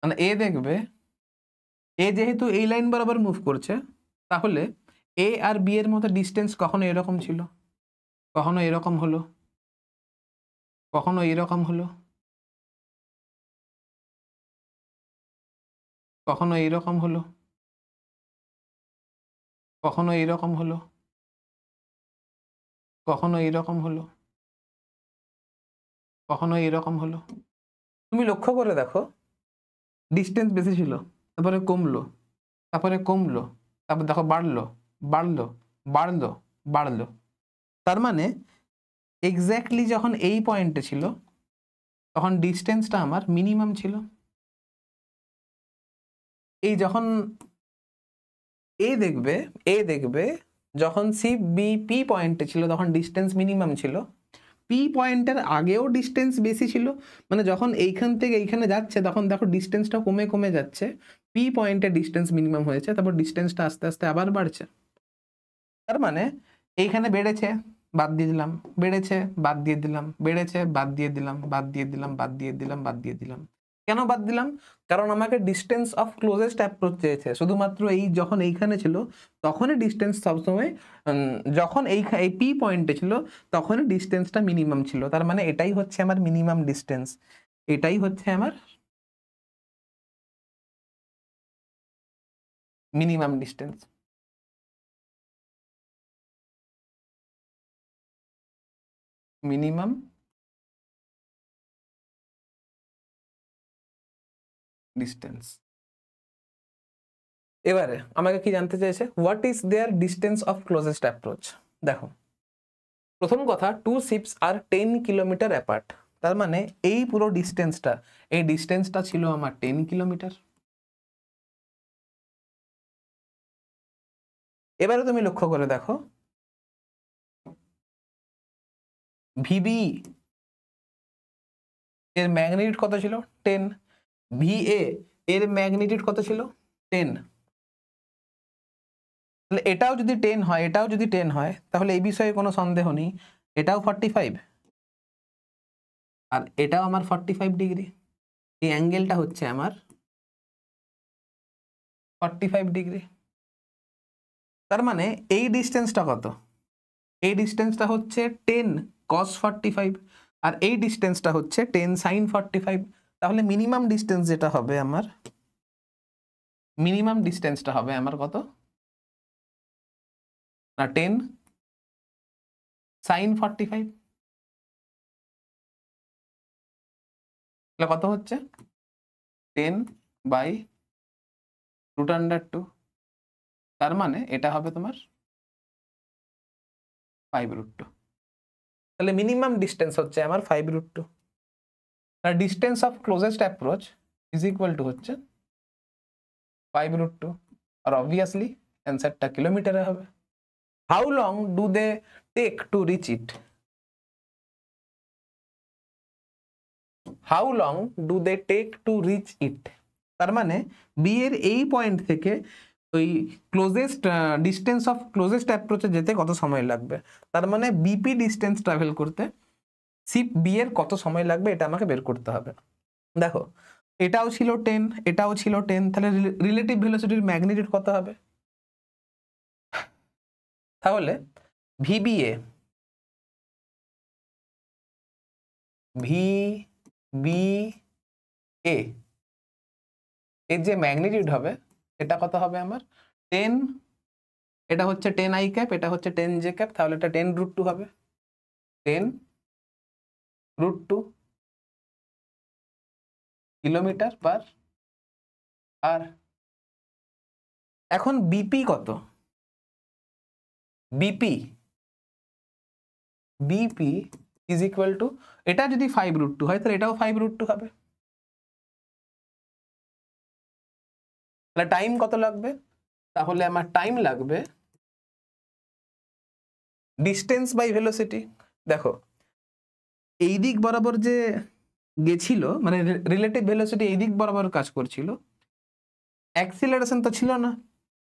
মানে এ দেখবে, এ যেহেতু এই লাইন বরাবর মুভ করছে, তাহলে এ আর বি এর মধ্যে ডিস্টেন্স কখনো এরকম ছিল, কখনো এরকম হলো, কখনো এরকম হলো, কখনো এইরকম হলো, কখনো এইরকম হলো, কখনো এইরকম হলো, কখনো এইরকম হলো। তুমি লক্ষ্য করে দেখো, ডিস্টেন্স বেশি ছিল, তারপরে কমলো, তারপরে কমলো, তারপর দেখো বাড়লো, বাড়লো, বাড়লো, বাড়লো। তার মানে এক্স্যাক্টলি যখন এই পয়েন্টে ছিল তখন ডিস্টেন্সটা আমার মিনিমাম ছিল। এই যখন এ দেখবে, এ দেখবে যখন সি বি পি পয়েন্টে ছিল তখন ডিস্টেন্স মিনিমাম ছিল, পি পয়েন্টের আগেও ডিস্টেন্স বেশি ছিল। মানে যখন এইখান থেকে এইখানে যাচ্ছে তখন দেখো ডিস্টেন্সটা কমে কমে যাচ্ছে, পি পয়েন্টে ডিস্টেন্স মিনিমাম হয়েছে, তারপর ডিস্টেন্সটা আস্তে আস্তে আবার বাড়ছে। তার মানে এইখানে বেড়েছে, বাদ দিয়ে দিলাম, বেড়েছে, বাদ দিয়ে দিলাম, বেড়েছে, বাদ দিয়ে দিলাম, বাদ দিয়ে দিলাম, বাদ দিয়ে দিলাম, বাদ দিয়ে দিলাম। কেন বাদ দিলাম? কারণ আমাকে ডিস্টেন্স অফ ক্লোজেস্ট অ্যাপ্রোচ চেয়েছে। শুধুমাত্র এই যখন এইখানে ছিল তখনই ডিস্টেন্স সবসময়, যখন এই পি পয়েন্টে ছিল তখনই ডিস্টেন্সটা মিনিমাম ছিল। তার মানে এটাই হচ্ছে আমার মিনিমাম ডিস্টেন্স, এটাই হচ্ছে আমার মিনিমাম ডিস্টেন্স। Minimum distance. এবারে আমাকে কি জানতে চাইছে, what is their distance of closest approach. দেখো, প্রথম কথা, 2 শিপস আর 10 কিলোমিটার অ্যাপার্ট। তার মানে এই পুরো ডিস্টেন্সটা, এই ডিস্টেন্সটা ছিল আমার 10 কিলোমিটার। এবারে তুমি লক্ষ্য করে দেখো, ভিবি এর ম্যাগনিটিউড কত ছিল? 10। ভিএ এর ম্যাগনিটিউড কত ছিল? 10। তাহলে এটাও যদি 10 হয়, এটাও যদি 10 হয়, তাহলে এই বিষয়ে কোনো সন্দেহ নেই, এটাও 45 আর এটাও আমার 45 ডিগ্রি। এই অ্যাঙ্গেলটা হচ্ছে আমার 45 ডিগ্রি। তার মানে এই ডিস্টেন্সটা কত? এই ডিস্টেন্সটা হচ্ছে 10 cos 45 আর এই ডিস্টেন্সটা হচ্ছে 10 sin 45। তাহলে মিনিমাম ডিস্টেন্স যেটা হবে আমার, মিনিমাম ডিস্টেন্সটা হবে আমার কত না, 10 sin 45। তাহলে কত হচ্ছে? 10/√2। তার মানে এটা হবে তোমার 5√2। তাহলে মিনিমাম ডিস্টেন্স হচ্ছে আমার 5√2। তার distance of closest approach is equal to হচ্ছে 5√2। আর অবভিয়াসলি অ্যান্সারটা কিলোমিটারে হবে। How long do they take to reach it? How long do they take to reach it? তার মানে বি এর এই পয়েন্ট থেকে ওই ক্লোজেস্ট ডিস্টেন্স অফ ক্লোজেস্ট অ্যাপ্রোচে যেতে কত সময় লাগবে। তার মানে বিপি ডিস্টেন্স ট্রাভেল করতে শিপ বি এর কত সময় লাগবে এটা আমাকে বের করতে হবে। দেখো, এটাও ছিল 10, এটাও ছিল 10, তাহলে রিলেটিভ ভেলোসিটির ম্যাগনিটিউড কত হবে? তাহলে ভিবিএ, ভিবিএ এর যে ম্যাগনিটিউড হবে এটা কত হবে আমার? 10, এটা হচ্ছে 10 আই ক্যাপ, এটা হচ্ছে 10 জে ক্যাপ, তাহলে এটা 10√2 হবে। 10√2 কিলোমিটার পার আর এখন বিপি কত? BP BP is equal two, এটা যদি 5√2 হয় তাহলে এটাও 5√2 হবে। তাহলে টাইম কত লাগবে? তাহলে আমার টাইম লাগবে ডিস্টেন্স বাই ভেলোসিটি। দেখো, এই দিক বরাবর যে গেছিল, মানে রিলেটিভ ভেলোসিটি এই দিক বরাবর কাজ করছিল, অ্যাক্সিলারেশন তো ছিল না।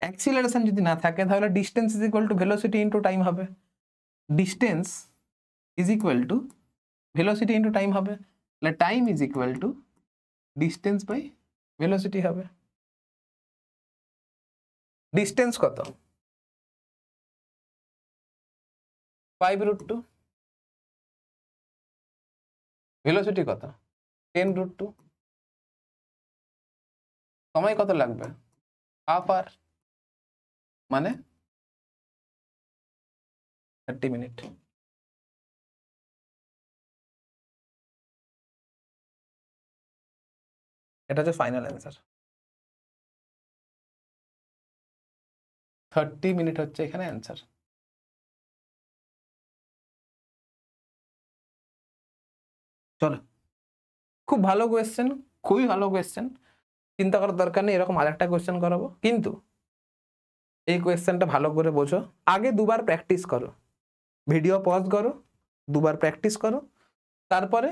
অ্যাক্সিলারেশন যদি না থাকে তাহলে distance is equal to velocity into time হবে। Distance is equal to velocity into time হবে। তাহলে time is equal to distance by velocity হবে। ডিস্টেন্স কত? 5√2। ভেলোসিটি কত? 10√2। সময় কত লাগবে? হাফ আওয়ার, মানে 30 মিনিট। এটা হচ্ছে ফাইনাল অ্যান্সার। 30 মিনিট হচ্ছে এখানে অ্যান্সার। চলো, খুব ভালো কোয়েশ্চেন, খুবই ভালো কোয়েশ্চেন, চিন্তা করার দরকার নেই। এরকম আরেকটা কোয়েশ্চেন করাবো, কিন্তু এই কোয়েশ্চেনটা ভালো করে বোঝো। আগে দুবার প্র্যাকটিস করো, ভিডিও পজ করো, দুবার প্র্যাকটিস করো, তারপরে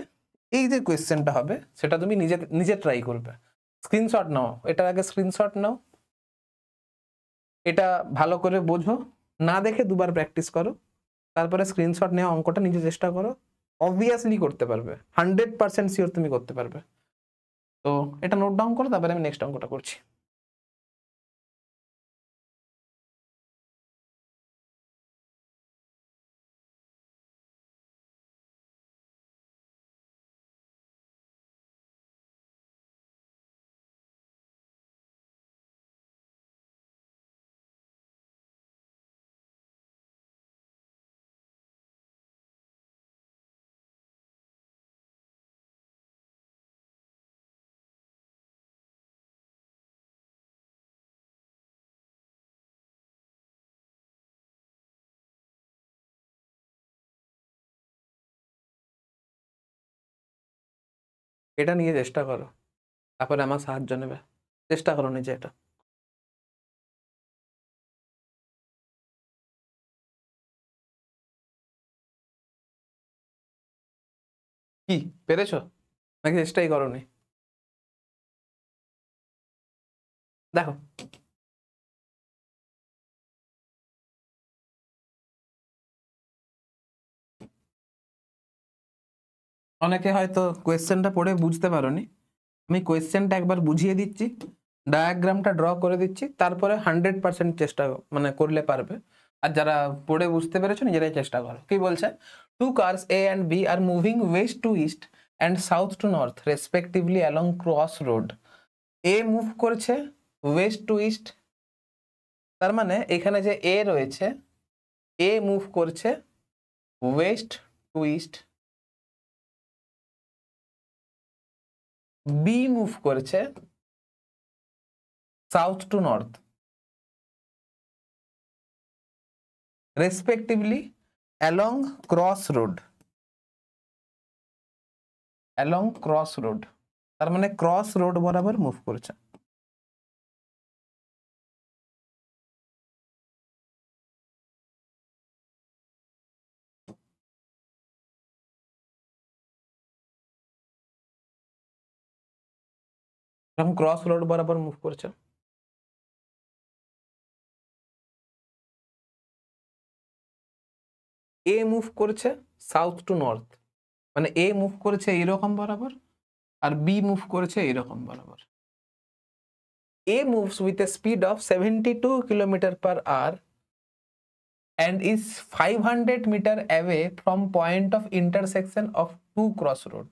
এই যে কোয়েশ্চেনটা হবে সেটা তুমি নিজে নিজে ট্রাই করবে। স্ক্রিনশট নাও, এটার আগে স্ক্রিনশট নাও, এটা ভালো করে বোঝো, না দেখে দুবার প্র্যাকটিস করো, তারপরে স্ক্রিনশট নেওয়া অঙ্কটা নিজে চেষ্টা করো, অবভিয়াসলি করতে পারবে, 100% শিওর তুমি করতে পারবে। তো এটা নোট ডাউন করো, তারপরে আমি নেক্সট অঙ্কটা করছি। এটা নিয়ে চেষ্টা করো, তারপরে আমার সাহায্য নেবে, চেষ্টা করো নিজে এটা। কি পেরেছো নাকি চেষ্টাই করোনি? দেখো অনেকে হয়তো কোয়েশ্চেনটা পড়ে বুঝতে পারোনি, আমি কোয়েশ্চেনটা একবার বুঝিয়ে দিচ্ছি, ডায়াগ্রামটা ড্র করে দিচ্ছি, তারপরে 100% চেষ্টা মানে করলে পারবে। আর যারা পড়ে বুঝতে পেরেছো নিজেরাই চেষ্টা করো। কি বলছে, 2 cars A and B are moving west to east and south to north respectively along cross road. A move করছে ওয়েস্ট টু ইস্ট, তার মানে এখানে যে এ রয়েছে, এ মুভ করছে west to east, B move করছে south to north respectively along cross road, along cross road, তার মানে ক্রস রোড বরাবর মুভ করছে। এরকম ক্রস রোড বরাবর মুভ করছে। এ মুভ করছে সাউথ টু নর্থ, মানে এ মুভ করেছে এইরকম বরাবর, আর বি মুভ করেছে এইরকম বরাবর। A moves with a speed of 72 km/h and is 500 meter away from point of intersection of two crossroad.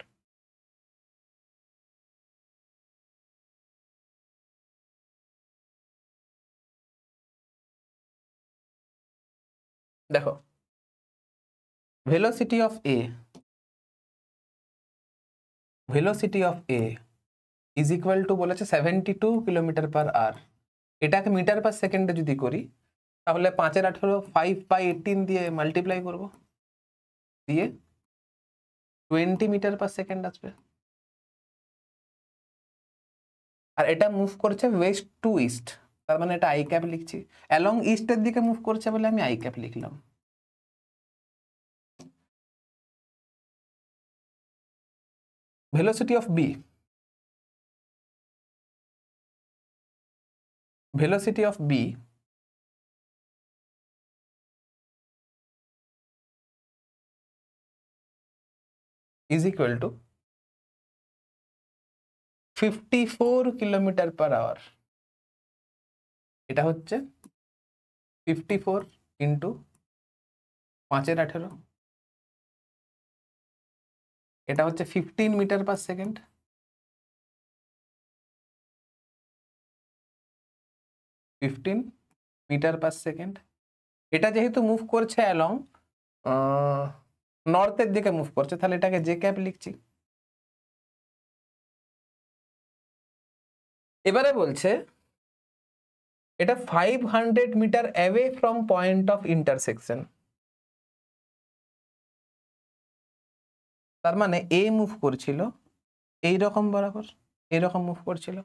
দেখো velocity of A is equal to বলেছে 72 km/h, এটাকে মিটার পার সেকেন্ডে যদি করি তাহলে 5-18 5/18 দিয়ে মাল্টিপ্লাই করব, দিয়ে 20 মিটার পার সেকেন্ড আসবে। আর এটা মুভ করছে ওয়েস্ট টু ইস্ট, তার মানে এটা আই ক্যাপ লিখছি, অ্যালং ইস্টের দিকে মুভ করছে বলে আমি আই ক্যাপ লিখলাম। velocity of B is equal to 54 km/h। এটা হচ্ছে 54 ইন্টু 5/18, এটা হচ্ছে 15 metre per second, 15 metre per second. এটা যেহেতু মুভ করছে অ্যালং নর্থের দিকে মুভ করছে, তাহলে এটাকে জে ক্যাপ লিখছি। এবারে বলছে এটা 500 metre away from point of intersection, তার মানে এ মুভ করছিল এইরকম বরাবর, এইরকম মুভ করছিল,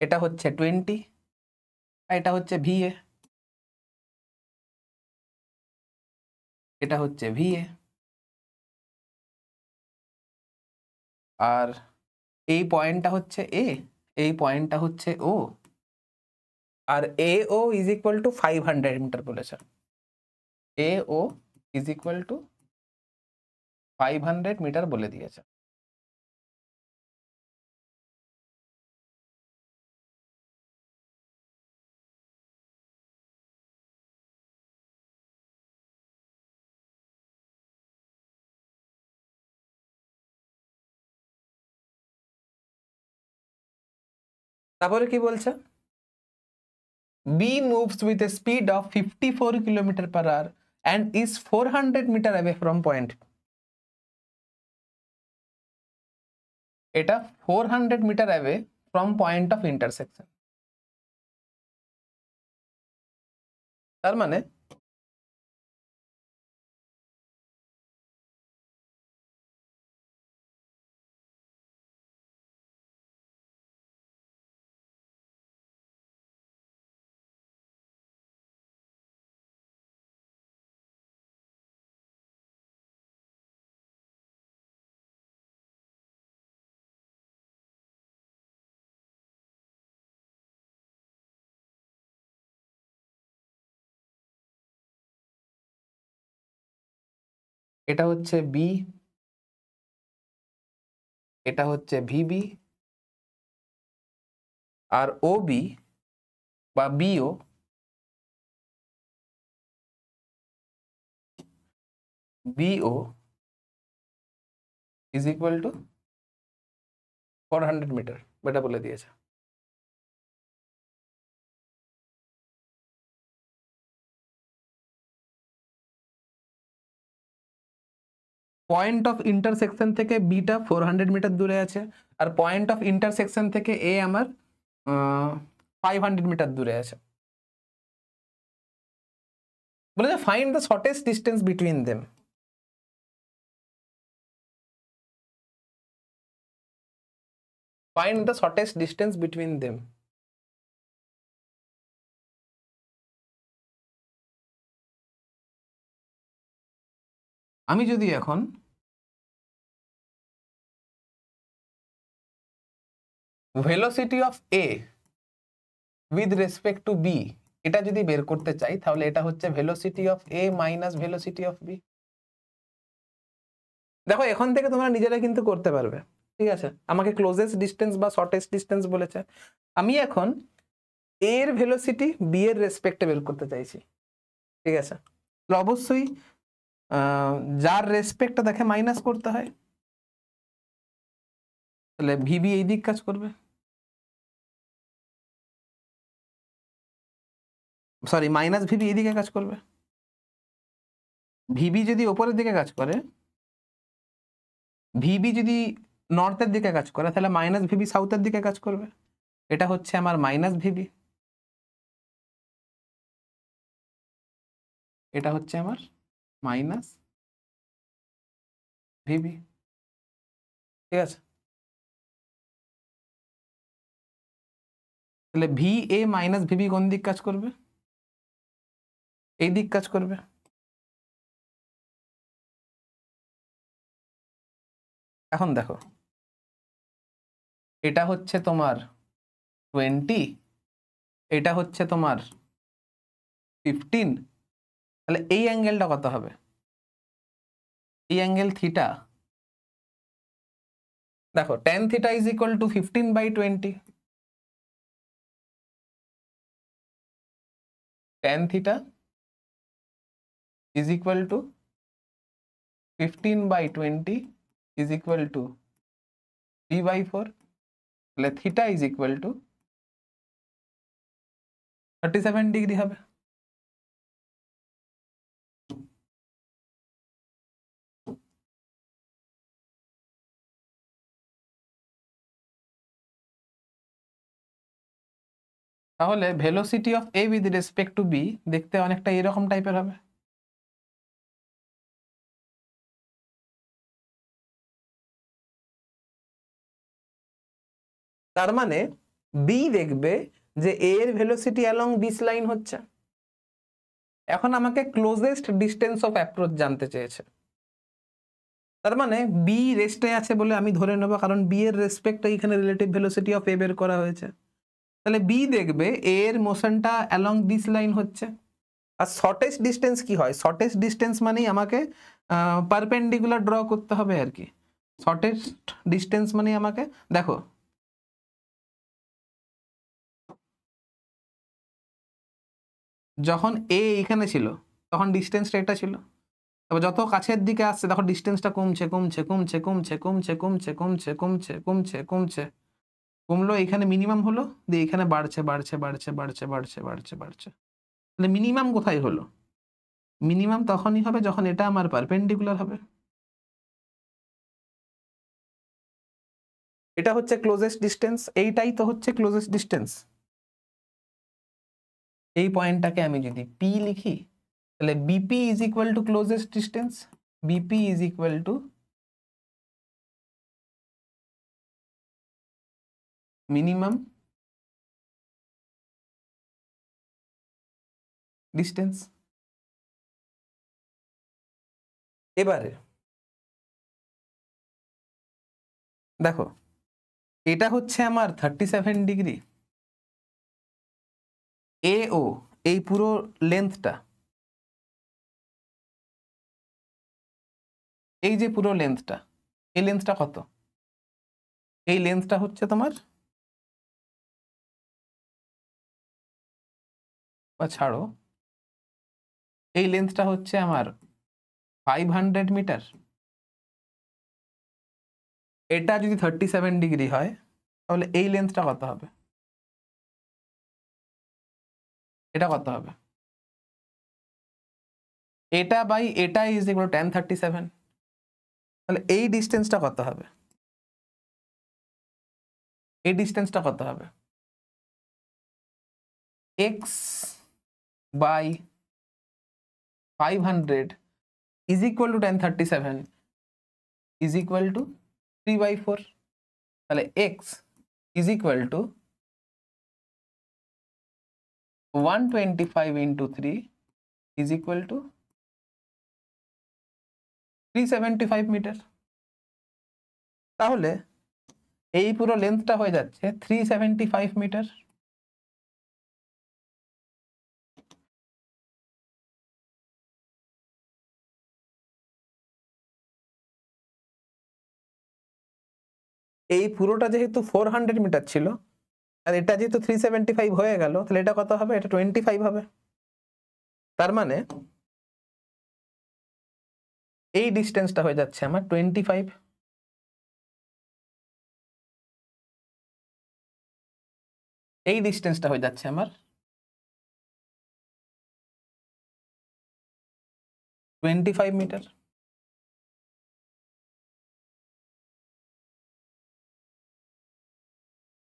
এটা হচ্ছে 20, এটা হচ্ছে ভিএ, এটা হচ্ছে ভিএ, আর এই পয়েন্টটা হচ্ছে এ, এই পয়েন্টটা হচ্ছে ও, আর AO is equal to 500 metre বলেছে। AO is equal to 500 metre বলে দিয়েছে। তারপরে কি বলছে? B moves with a speed of 54 kilometre per hour and is 400 metre away from point। এটা 400 metre away from point of intersection। তার মানে এটা হচ্ছে B, এটা হচ্ছে VB, আর OB বা BO is equal to 400 metre, এটা বলে দিয়েছে। পয়েন্ট অফ ইন্টারসেকশন থেকে বিটা 400 মিটার দূরে আছে, আর পয়েন্ট অফ ইন্টারসেকশন থেকে এ আমার 500 মিটার দূরে আছে। বলেছে find the shortest distance between them. Find the shortest distance between them. আমি যদি এখন velocity of A with respect to B এটা যদি বের করতে চাই, তাহলে এটা হচ্ছে velocity of A minus velocity of B. দেখো এখান থেকে তোমরা নিজেরা কিন্তু করতে পারবে, ঠিক আছে? আমাকে ক্লোজেস্ট ডিস্টেন্স বা শর্টেস্ট ডিস্টেন্স বলেছে, আমি এখন এ এর ভেলোসিটি বি এর রেসপেক্টে বের করতে চাইছি, ঠিক আছে? তো অবশ্যই যার রেসপেক্টটা দেখে মাইনাস করতে হয়, তাহলে ভিবি এই দিক কাজ করবে, সরি মাইনাস ভিবি এই দিকে কাজ করবে। ভিবি যদি ওপরের দিকে কাজ করে, ভিবি যদি নর্থের দিকে কাজ করে, তাহলে মাইনাস ভিবি সাউথের দিকে কাজ করবে। এটা হচ্ছে আমার মাইনাস ভিবি, এটা হচ্ছে আমার মাইনাস ভিবি, ঠিক আছে? তাহলে ভি এ মাইনাস ভিবি কোন দিক কাজ করবে? এই দিক কাজ করবে। এখন দেখো এটা হচ্ছে তোমার 20, এটা হচ্ছে তোমার 15, তাহলে এই অ্যাঙ্গেলটা কত হবে? এই অ্যাঙ্গেল থিটা, দেখো tan theta is equal to 15/20। tan theta is equal to 15/20 is equal to 3/4, তাহলে theta is equal to 37 degree হবে। তাহলে velocity of A with respect to B দেখতে অনেকটা এরকম টাইপের হবে। তার মানে বি দেখবে যে এ এর ভেলোসিটি অ্যালং দিস লাইন হচ্ছে। এখন আমাকে ক্লোজেস্ট ডিস্টেন্স অফ অ্যাপ্রোচ জানতে চেয়েছে, তার মানে বি রেস্টে আছে বলে আমি ধরে নেব, কারণ বি এর রেসপেক্ট এইখানে রিলেটিভ ভেলোসিটি অফ এ বের করা হয়েছে। তাহলে বি দেখবে এ এর মোশনটা অ্যালং দিস লাইন হচ্ছে। আর শর্টেস্ট ডিস্টেন্স কি হয়? শর্টেস্ট ডিস্টেন্স মানেই আমাকে পারপেন্ডিকুলার ড্র করতে হবে আর কি। শর্টেস্ট ডিস্টেন্স মানে আমাকে, দেখো যখন এ এখানে ছিল তখন ডিস্টেন্সটা এটা ছিল, তবে যত কাছের দিকে আসছে তখন ডিস্টেন্সটা কমছে কমছে কমছে কমছে কমছে কমছে কমছে কমছে কমছে কমছে, কমলো এখানে মিনিমাম হলো, দিয়ে এখানে বাড়ছে বাড়ছে বাড়ছে বাড়ছে বাড়ছে বাড়ছে বাড়ছে। তাহলে মিনিমাম কোথায় হলো? মিনিমাম তখনই হবে যখন এটা আমার পারপেন্ডিকুলার হবে। এটা হচ্ছে ক্লোজেস্ট ডিস্টেন্স, এইটাই তো হচ্ছে ক্লোজেস্ট ডিস্টেন্স। এই পয়েন্টটাকে আমি যদি পি লিখি তাহলে BP is equal two closest distance, BP is equal two minimum distance. এবারে দেখো এটা হচ্ছে আমার 37 ডিগ্রি, এ ও এই পুরো লেন্থটা, এই যে পুরো লেন্থটা, এই লেন্থটা কত? এই লেন্থটা হচ্ছে তোমার, বা ছাড়ো, এই লেন্থটা হচ্ছে আমার 500 মিটার। এটা যদি 37 ডিগ্রি হয় তাহলে এই লেন্থটা কত হবে? এটা কত হবে? এটা বাই এটা ইজ ইকুয়াল টু 1037। তাহলে এই ডিস্টেন্সটা কত হবে? এই ডিস্টেন্সটা কত হবে? X by 500 is equal to 1037 is equal to 3/4। তাহলে X is equal to 125 into 3 is equal to 375 metre. তাহলে এই পুরো লেন্থটা হয়ে যাচ্ছে 375 মিটার। এই পুরোটা যেহেতু 400 মিটার ছিল আর এটা যেহেতু 375 হয়ে গেল, তাহলে এটা কত হবে? এটা 25 হবে। তার মানে এই ডিস্টেন্সটা হয়ে যাচ্ছে আমার 25। এই ডিস্টেন্সটা হয়ে যাচ্ছে আমার 25 মিটার।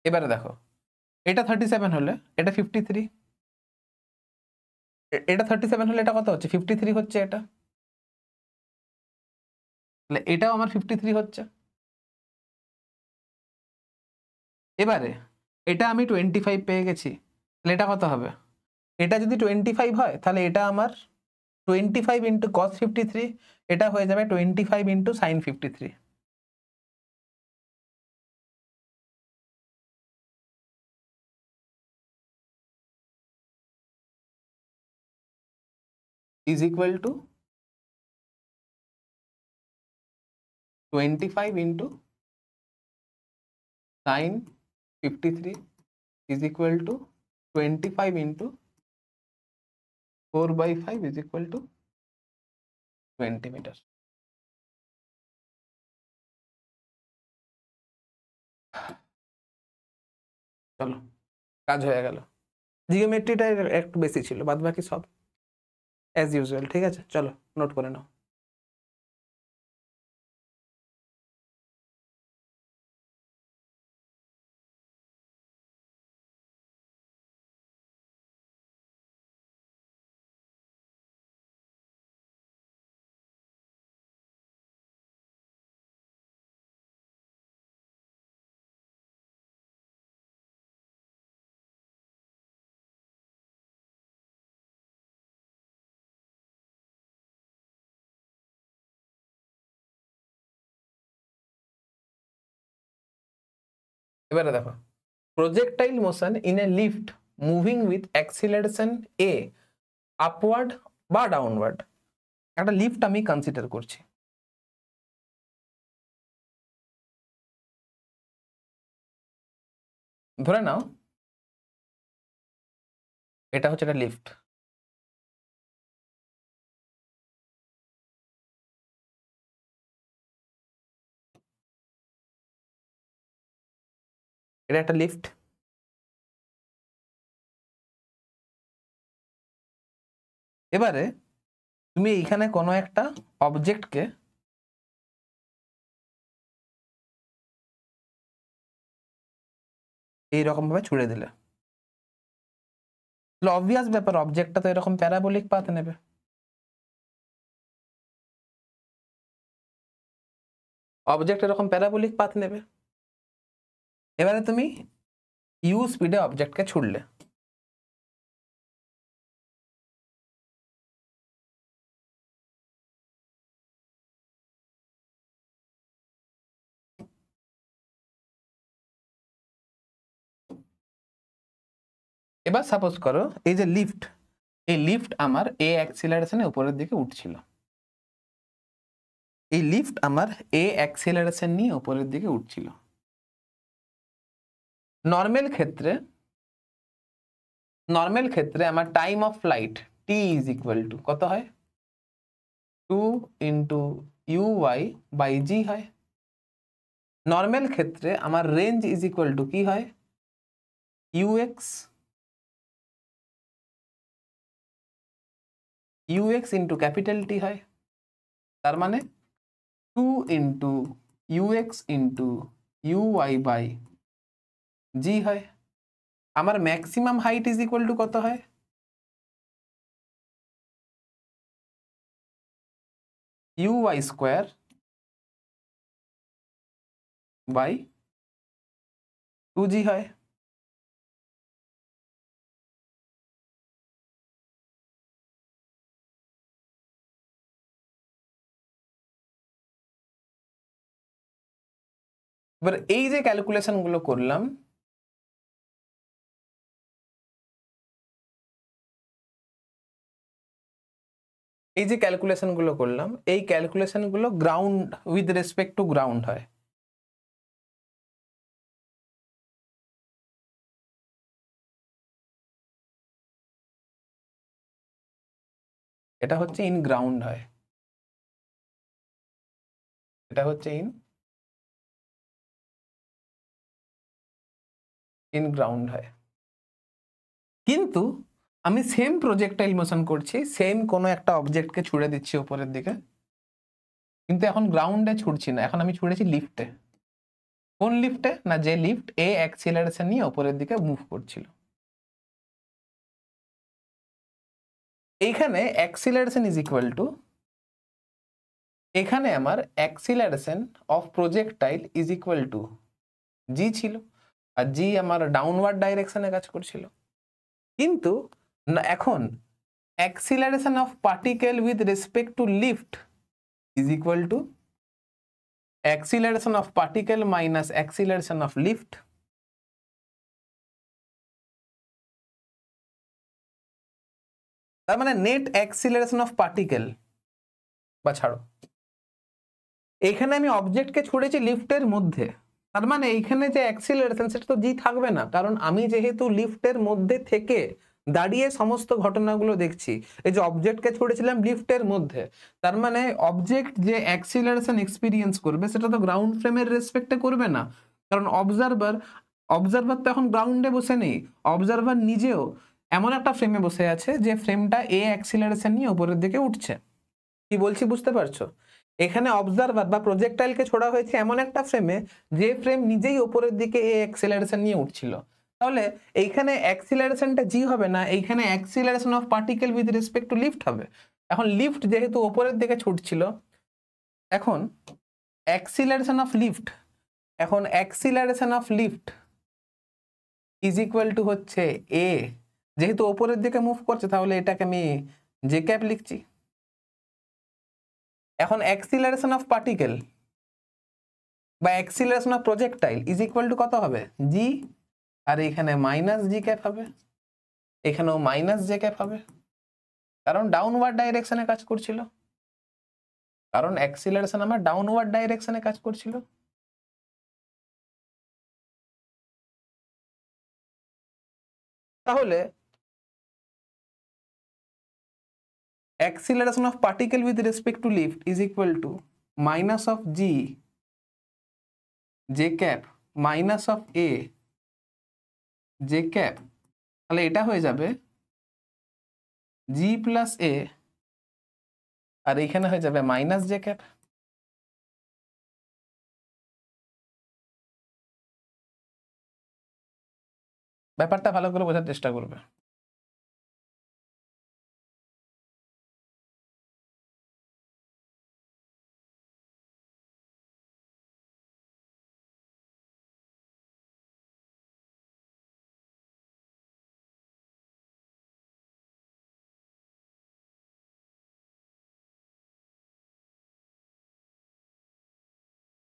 এবারে দেখো এটা 37 হলে এটা 53, এটা 37 হলে এটা কত হচ্ছে? 53 হচ্ছে এটা। তাহলে এটাও আমার 53 হচ্ছে। এবারে এটা আমি 25 পেয়ে গেছি, তাহলে এটা কত হবে? এটা যদি 25 হয় তাহলে এটা আমার 25 ইন্টু কস 53, এটা হয়ে যাবে 25 into sine 53। Is equal to 25 into sine 53 is equal to 25 into 4/5 is equal to 20 metre. চলো কাজ হয়ে গেল। জিওমেট্রিটা একটু বেশি ছিল, বাদ বাকি সব অ্যাজ ইউজুয়াল। ঠিক আছে, চলো নোট করে নাও। এবারে দেখো projectile motion in a lift moving with acceleration a upward বা ডাউনওয়ার্ড। একটা লিফট আমি কনসিডার করছি, ধরে নাও এটা হচ্ছে একটা লিফট, এটা একটা লিফট। এবারে তুমি এইখানে কোনো একটা অবজেক্টকে এইরকম ভাবে ছুড়ে দিলে, অবভিয়াস ব্যাপার অবজেক্টটা তো এরকম প্যারাবোলিক পাথ নেবে। অবজেক্ট এরকম প্যারাবোলিক পাথ নেবে। এবারে তুমি ইউ স্পিডে অবজেক্টকে ছুড়লে, এবার সাপোজ করো এই যে লিফট, এই লিফট আমার এ অ্যাক্সিলারেশনে উপরের দিকে উঠছিল, এই লিফট আমার এ অ্যাক্সিলারেশন নিয়ে উপরের দিকে উঠছিল। নর্মাল ক্ষেত্রে আমার time of flight T is equal to কত হয়, 2 ইন্টু ইউওয়াই বাই জি হয়। নর্মাল ক্ষেত্রে আমার রেঞ্জ ইজ ইকুয়াল টু কি হয়, ইউএক্স ইন্টু ক্যাপিটাল টি হয়। তার মানে 2 ইন্টু ইউএক্স ইন্টু ইউওয়াই বাই জি হয়। আমার maximum height is equal to কত হয়, ইউওয়াই স্কোয়ার বাই 2g হয়। এবার এই যে ক্যালকুলেশন গুলো করলাম, এই ক্যালকুলেশন গুলো ground with respect two ground হয়। এটা হচ্ছে ইন গ্রাউন্ড হয়, এটা হচ্ছে ইন গ্রাউন্ড হয়। কিন্তু আমি সেম প্রজেক্টাইল মোশন করছি, সেম কোনো একটা অবজেক্টকে ছুড়ে দিচ্ছি উপরের দিকে, কিন্তু এখন গ্রাউন্ডে ছুড়ছি না, এখন আমি ছুড়েছি লিফটে। কোন লিফটে না, যে লিফট এ অ্যাক্সিলারেশন নিয়ে উপরের দিকে মুভ করছিল। এইখানে অ্যাক্সিলারেশন ইজ ইকুয়াল টু, এখানে আমার acceleration of projectile is equal to g ছিল, আর জি আমার ডাউনওয়ার্ড ডাইরেকশনে কাজ করছিল। কিন্তু এখন acceleration of particle with respect two lift is equal to acceleration of particle minus acceleration of lift. তার মানে নেট অ্যাক্সিলারেশন অফ পার্টিকেল, বা ছাড়ো, এখানে আমি অবজেক্টকে ছুড়েছি লিফটের মধ্যে, তার মানে এইখানে যে অ্যাক্সিলারেশন সেটা তো জি থাকবে না, কারণ আমি যেহেতু লিফটের মধ্যে থেকে দাঁড়িয়ে সমস্ত ঘটনাগুলো দেখছি। এই যে অবজেক্টকে ছুড়েছিলাম লিফটের মধ্যে, তার মানে অবজেক্ট যে অ্যাক্সিলারেশন এক্সপিরিয়েন্স করবে সেটা তো গ্রাউন্ড ফ্রেমের রেসপেক্টে করবে না, কারণ অবজারভার তো এখন গ্রাউন্ডে বসে নেই। অবজারভার নিজেও এমন একটা ফ্রেমে বসে আছে যে ফ্রেমটা এ অ্যাক্সিলারেশন নিয়ে উপরের দিকে উঠছে। কি বলছি বুঝতে পারছো? এখানে অবজারভার বা প্রজেক্টাইলকে ছোড়া হয়েছে এমন একটা ফ্রেমে যে ফ্রেম নিজেই উপরের দিকে এ অ্যাক্সিলারেশন নিয়ে উঠছিল। তাহলে এইখানে অ্যাক্সিলারেশনটা জি হবে না, এইখানে acceleration of particle with respect two lift হবে। এখন লিফট যেহেতু উপরের দিকে ছুটছিল, এখন acceleration of lift is equal to হচ্ছে এ, যেহেতু উপরের দিকে মুভ করছে তাহলে এটাকে আমি জে ক্যাপ লিখছি। এখন অ্যাক্সিলারেশন অফ পার্টিকেল বা acceleration of projectile is equal to কত হবে, জি আর এখানে মাইনাস জি ক্যাপ হবে, এখানেও মাইনাস জে ক্যাপ হবে, কারণ ডাউনওয়ার্ড ডাইরেকশনে কাজ করছিল, কারণ অ্যাক্সিলারেশন আমার ডাউনওয়ার্ড ডাইরেকশনে কাজ করছিল। তাহলে acceleration of particle with respect to lift is equal to minus of g j cap minus of a j cap, তাহলে এটা হয়ে যাবে g plus a আর এখানে হয়ে যাবে মাইনাস j cap। ব্যাপারটা ভালো করে বোঝার চেষ্টা করবে।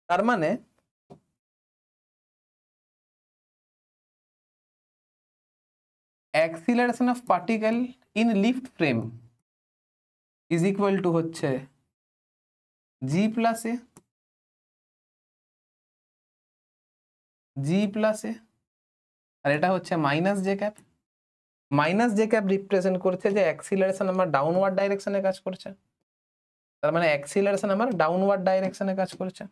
তার মানে acceleration of particle in lift frame is equal to হচ্ছে g plus a আর এটা হচ্ছে minus J cap. Minus J cap represent করছে যে অ্যাক্সিলারেশন আমার ডাউনওয়ার্ড ডাইরেকশনে কাজ করছে, তার মানে অ্যাক্সিলারেশন আমার ডাউনওয়ার্ড ডাইরেকশনে কাজ করছে।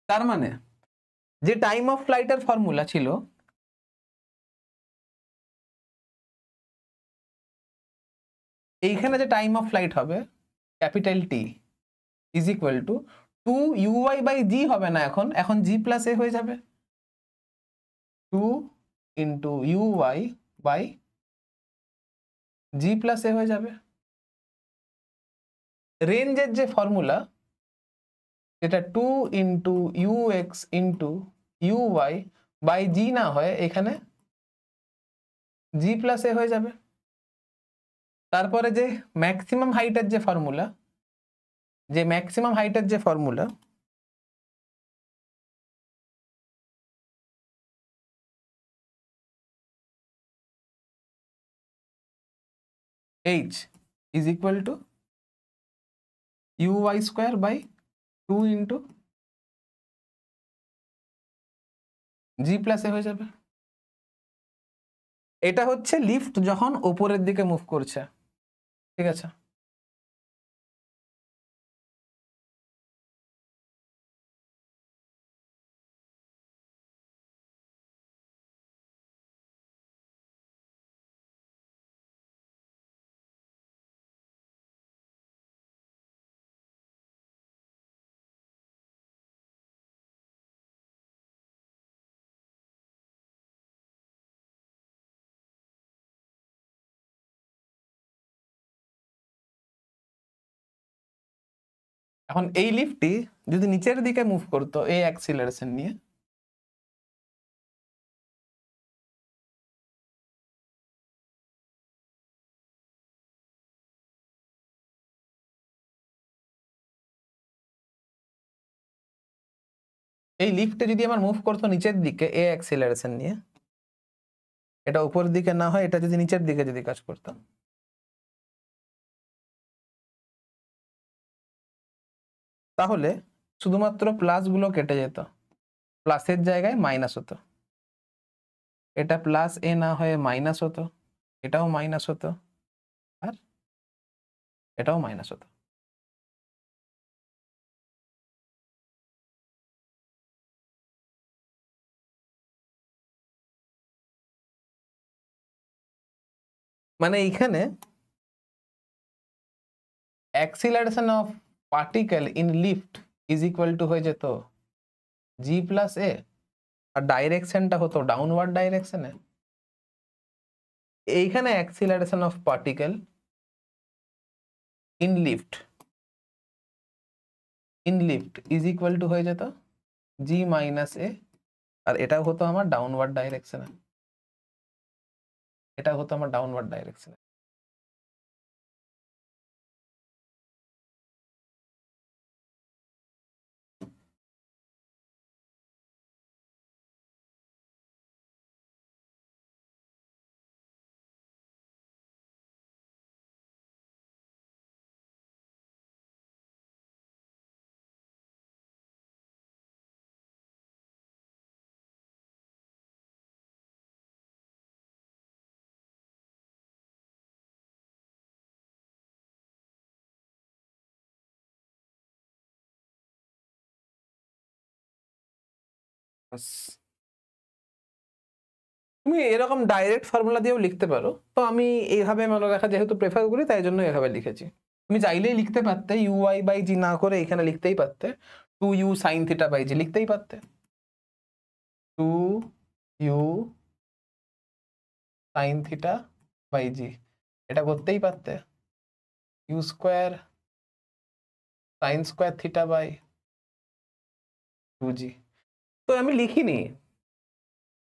তার মানে যে টাইম অফ ফ্লাইটের ফর্মুলা ছিল এইখানে যে টাইম অফ ফ্লাইট হবে capital T is equal to 2 u i by g হবে না, এখন জি প্লাস এ হয়ে যাবে, 2 into u i by g plus a হয়ে যাবে। রেঞ্জের যে ফর্মুলা যেটা 2 into u x into u i by g না হয় এখানে জি প্লাস এ হয়ে যাবে। তারপরে যে ম্যাক্সিমাম হাইটের যে formula, h is equal to uy square by 2 into g plus a হয়ে যাবে। এটা হচ্ছে লিফট যখন উপরের দিকে মুভ করছে, ঠিক আছে। এখন এই লিফটটি যদি নিচের দিকে মুভ করতো এই অ্যাক্সিলারেশন নিয়ে, এই লিফটে যদি আমার মুভ করতো নিচের দিকে এ অ্যাক্সিলারেশন নিয়ে, এটা উপরের দিকে না হয় এটা যদি নিচের দিকে যদি কাজ করতাম, তাহলে শুধুমাত্র প্লাস গুলো কেটে যেত, প্লাসের জায়গায় মাইনাস হতো, এটা প্লাস এ না হয়ে মাইনাস হতো, এটাও মাইনাস হতো, আর এটাও মাইনাস হতো। মানে এইখানে acceleration of particle in lift is equal two হয়ে যেত জি প্লাস এ, আর ডাইরেকশনটা হতো ডাউনওয়ার্ড ডাইরেকশনে। এইখানে acceleration of particle in lift is equal two হয়ে যেত জি মাইনাস এ, আর এটাও হতো আমার ডাউনওয়ার্ড ডাইরেকশনে। বাস। তুমি এরকম ডাইরেক্ট ফর্মুলা দিয়েও লিখতে পারো, তো আমি এইভাবে মনে রাখা যেহেতু প্রেফার করি তাই জন্য এভাবে লিখেছি। তুমি চাইলেই লিখতে পারতে ইউআই বাই জি না করে এখানে লিখতেই পারতে 2u sin থিটা বাই জি লিখতেই পারতে, 2u sin থিটা বাই জি এটা করতেই পারতে, U square sine square theta by 2g। তো আমি লিখিনি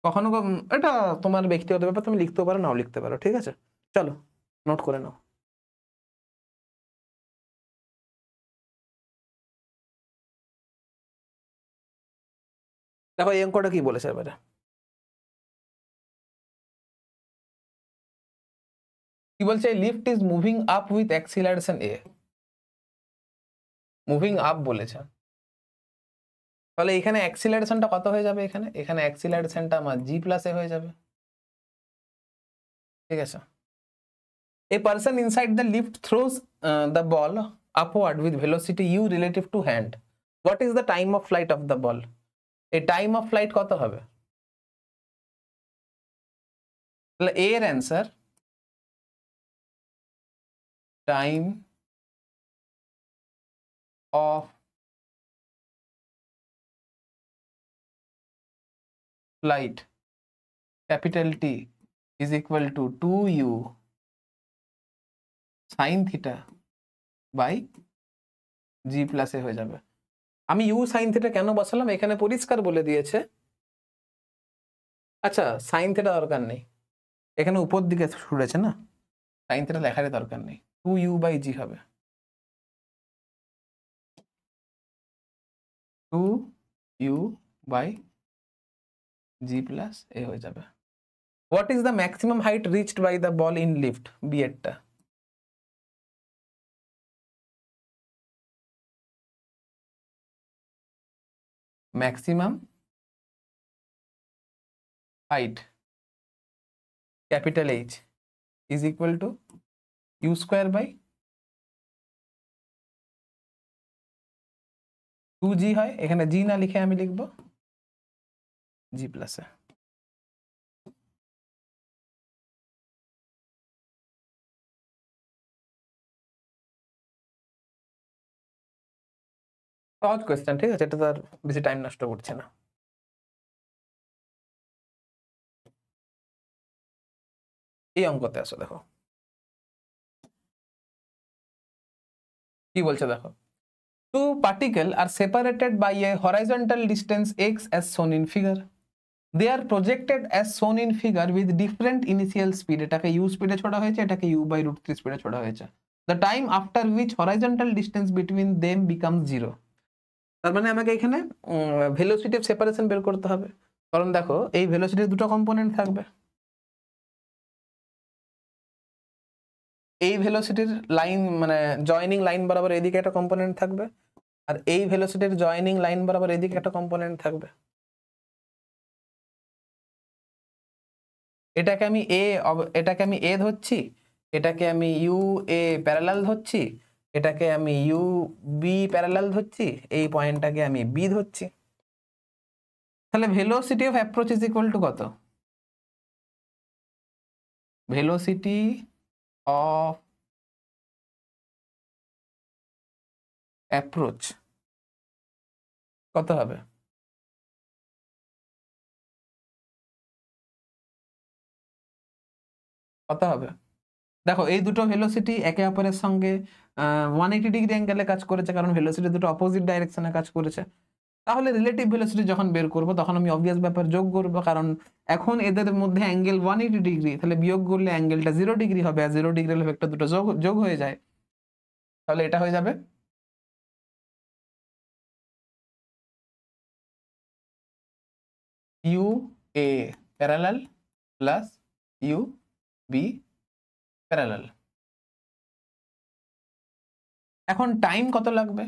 কখনো এটা তোমার ব্যক্তিগত ব্যাপার, তুমি লিখতেও পারো নাও লিখতে পারো, ঠিক আছে? চলো নোট করে নাও। দেখো এই অঙ্কটা কি বলেছে এবারে, কি বলছে? Lift is moving up with acceleration A, moving up বলেছে, তাহলে এখানে অ্যাক্সিলারেশনটা কত হয়ে যাবে? এখানে এখানে অ্যাক্সিলারেশনটা আমার জি প্লাস এ হয়ে যাবে, ঠিক আছে? A person inside the lift throws the ball upward with velocity u relative to hand. What is the time of flight of the ball? A time of flight কত হবে? তাহলে A এর answer time of flight capital T is equal to 2u sin theta by g plus a হয়ে যাবে। আমি u sin theta কেন বসালাম? এখানে পরিষ্কার বলে দিয়েছে, আচ্ছা sin theta দরকার নেই, এখানে উপর দিকে ছুড়েছে না, sin theta লেখারই দরকার নেই, 2u by g হবে, 2u by g plus a হয়ে যাবে। What is the maximum height reached by the ball in lift? B এরটা maximum height capital H is equal to u square by 2g হয়, এখানে g না লিখে আমি লিখব g plus a। সহজ কোয়েশ্চেন, ঠিক আছে? এটা তো আর বেশি টাইম নষ্ট করছে না। এই অঙ্কতে আসো, দেখো কি বলছে, দেখো two particles are separated by a horizontal distance x as shown in figure. They are projected as shown in figure with different initial speed. এটাকে u স্পিডে ছোড়া হয়েছে, এটাকে u by root 3 স্পিডে ছোড়া হয়েছে। The time after which horizontal distance between them becomes 0. তার মানে আমাকে এখানে ভেলোসিটি অফ সেপারেশন বের করতে হবে, কারণ দেখো এই ভেলোসিটির দুটো কম্পোনেন্ট থাকবে, এই ভেলোসিটির লাইন মানে জয়েনিং লাইন বরাবর এদিকে একটা কম্পোনেন্ট থাকবে, আর এই ভেলোসিটির জয়েনিং লাইন বরাবর এদিকে একটা কম্পোনেন্ট থাকবে। এটাকে আমি এ ধরছি, এটাকে আমি ইউ এ প্যারালাল ধরছি, এটাকে আমি ইউ বি প্যারালাল ধরছি, এই পয়েন্টটাকে আমি বি ধরছি। তাহলে velocity of approach is equal to কত? ভেলোসিটি অফ অ্যাপ্রোচ কত হবে? কত হবে? দেখো এই দুটো ভেলোসিটি একে অপরের সঙ্গে 180 ডিগ্রি অ্যাঙ্গেলে কাজ করেছে, কারণ ভেলোসিটি দুটো অপোজিট ডাইরেকশনে কাজ করেছে। তাহলে রিলেটিভ ভেলোসিটি যখন বের করব তখন আমি অবভিয়াস ব্যাপার যোগ করব, কারণ এখন এদের মধ্যে অ্যাঙ্গেল 180 ডিগ্রি, তাহলে বিয়োগ করলে অ্যাঙ্গেলটা 0 ডিগ্রি হবে, আর 0 ডিগ্রি হলে ভেক্টর দুটো যোগ হয়ে যায়, তাহলে এটা হয়ে যাবে u a parallel plus u b parallel. এখন টাইম কত লাগবে?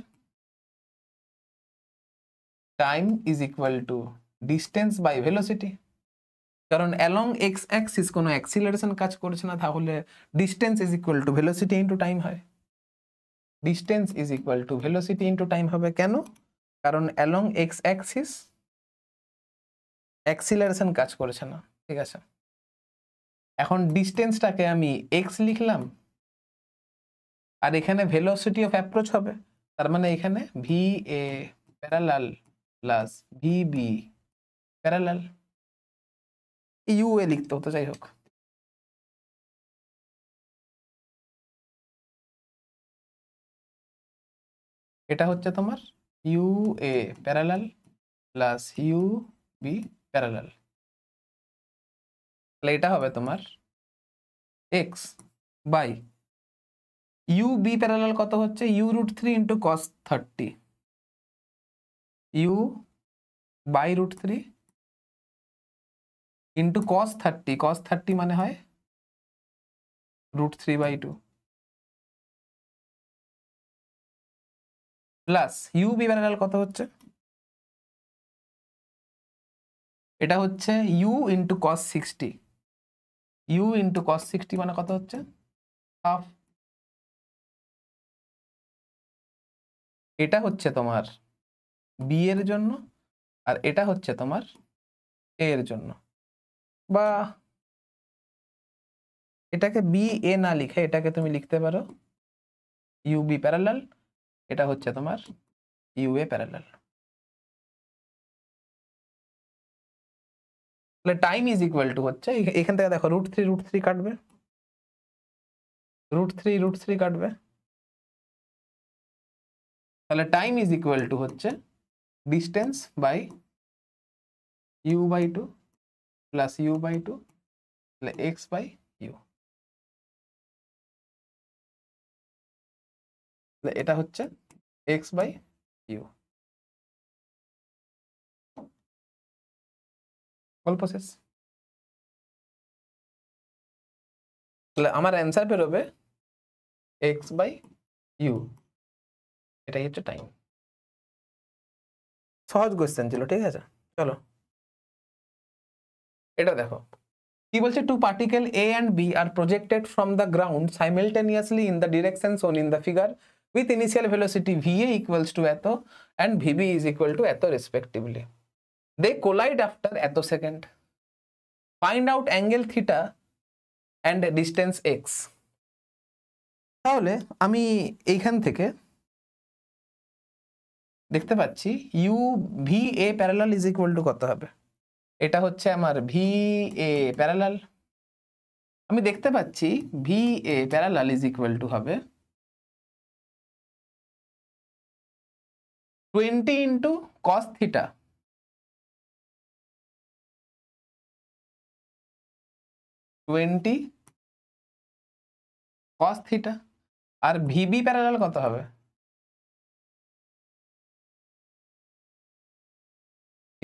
Time is equal to distance by velocity, কারণ অ্যালং এক্স অ্যাক্সিস কোনো অ্যাক্সিলারেশন কাজ করছে না, তাহলে distance is equal to velocity into time হয়। Distance is equal to velocity into time হবে, কেন? কারণ অ্যালং এক্স অ্যাক্সিস অ্যাক্সিলারেশন কাজ করেছে না, ঠিক আছে। এখন ডিস্টেন্সটাকে আমি এক্স লিখলাম, আর এখানে ভেলোসিটি অফ অ্যাপ্রোচ হবে, তার মানে এখানে v A parallel plus V B parallel, u a লিখতে হতো, যাই হোক। এটা হচ্ছে তোমার u a parallel plus u b parallel, তাহলে এটা হবে তোমার x by u b parallel কত হচ্ছে, u root 3 into cos 30, u by root 3 into cos 30, cos 30 মানে হয় root 3/2 plus u b parallel কত হচ্ছে, এটা হচ্ছে u into cos 60, you into cos 60 মানে কত হচ্ছে হাফ। এটা হচ্ছে তোমার বি এর জন্য, আর এটা হচ্ছে তোমার এ এর জন্য, বা এটাকে বি এ না লিখে এটাকে তুমি লিখতে পারো ইউ বি প্যারালাল, এটা হচ্ছে তোমার ইউ এ প্যারালাল। তাহলে টাইম ইজ ইকুয়াল টু হচ্ছে, এখান থেকে দেখো রুট 3 কাটবে, রুট থ্রি কাটবে, তাহলে টাইম ইজ ইকুয়াল টু হচ্ছে distance by U by 2 plus U by 2, তাহলে এক্স বাই ইউ, এটা হচ্ছে এক্স বাই ইউ। গল্প শেষ। তাহলে আমার অ্যান্সার বেরোবে এক্স বাই ইউ, এটাই হচ্ছে টাইম। সহজ কোয়েশ্চেন ছিল, ঠিক আছে। চলো এটা দেখো কি বলছে, two particle A and B are projected from the ground simultaneously in the direction shown in the figure with initial velocity va equals to এত and vb is equal to এত respectively. They collide after এত second. Find out angle theta and distance x. তাহলে আমি এইখান থেকে দেখতে পাচ্ছি U V A parallel is equal to কত হবে, এটা হচ্ছে আমার ভি এ প্যারালাল, আমি দেখতে পাচ্ছি v A parallel is equal to হবে 20 into cos theta, 20 cos theta, আর ভিবি প্যারালাল কত হবে,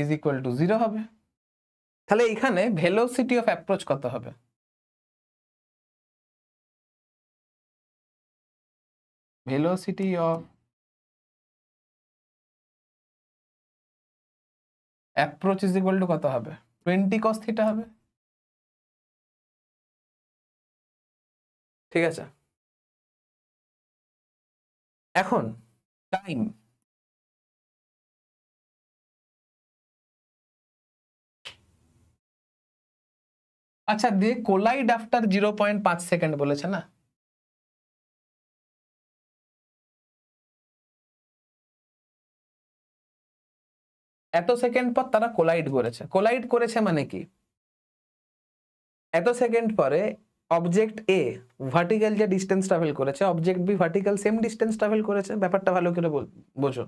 ইজ ইকুয়াল টু 0 হবে। তাহলে এখানে ভেলোসিটি অফ অ্যাপ্রোচ কত হবে, velocity of approach is equal to কত হবে, 20 কস থিটা হবে, ঠিক আছে। এখন টাইম, আচ্ছা দে কোলাইড আফটার 0.5 সেকেন্ড বলেছে না, এত সেকেন্ড পর তারা কোলাইড করেছে, কোলাইড করেছে মানে কি, এত সেকেন্ড পরে অবজেক্ট এ ভার্টিক্যাল যে ডিস্টেন্স ট্রাভেল করেছে, object B vertical same distance travel করেছে, ব্যাপারটা ভালো করে বোঝো।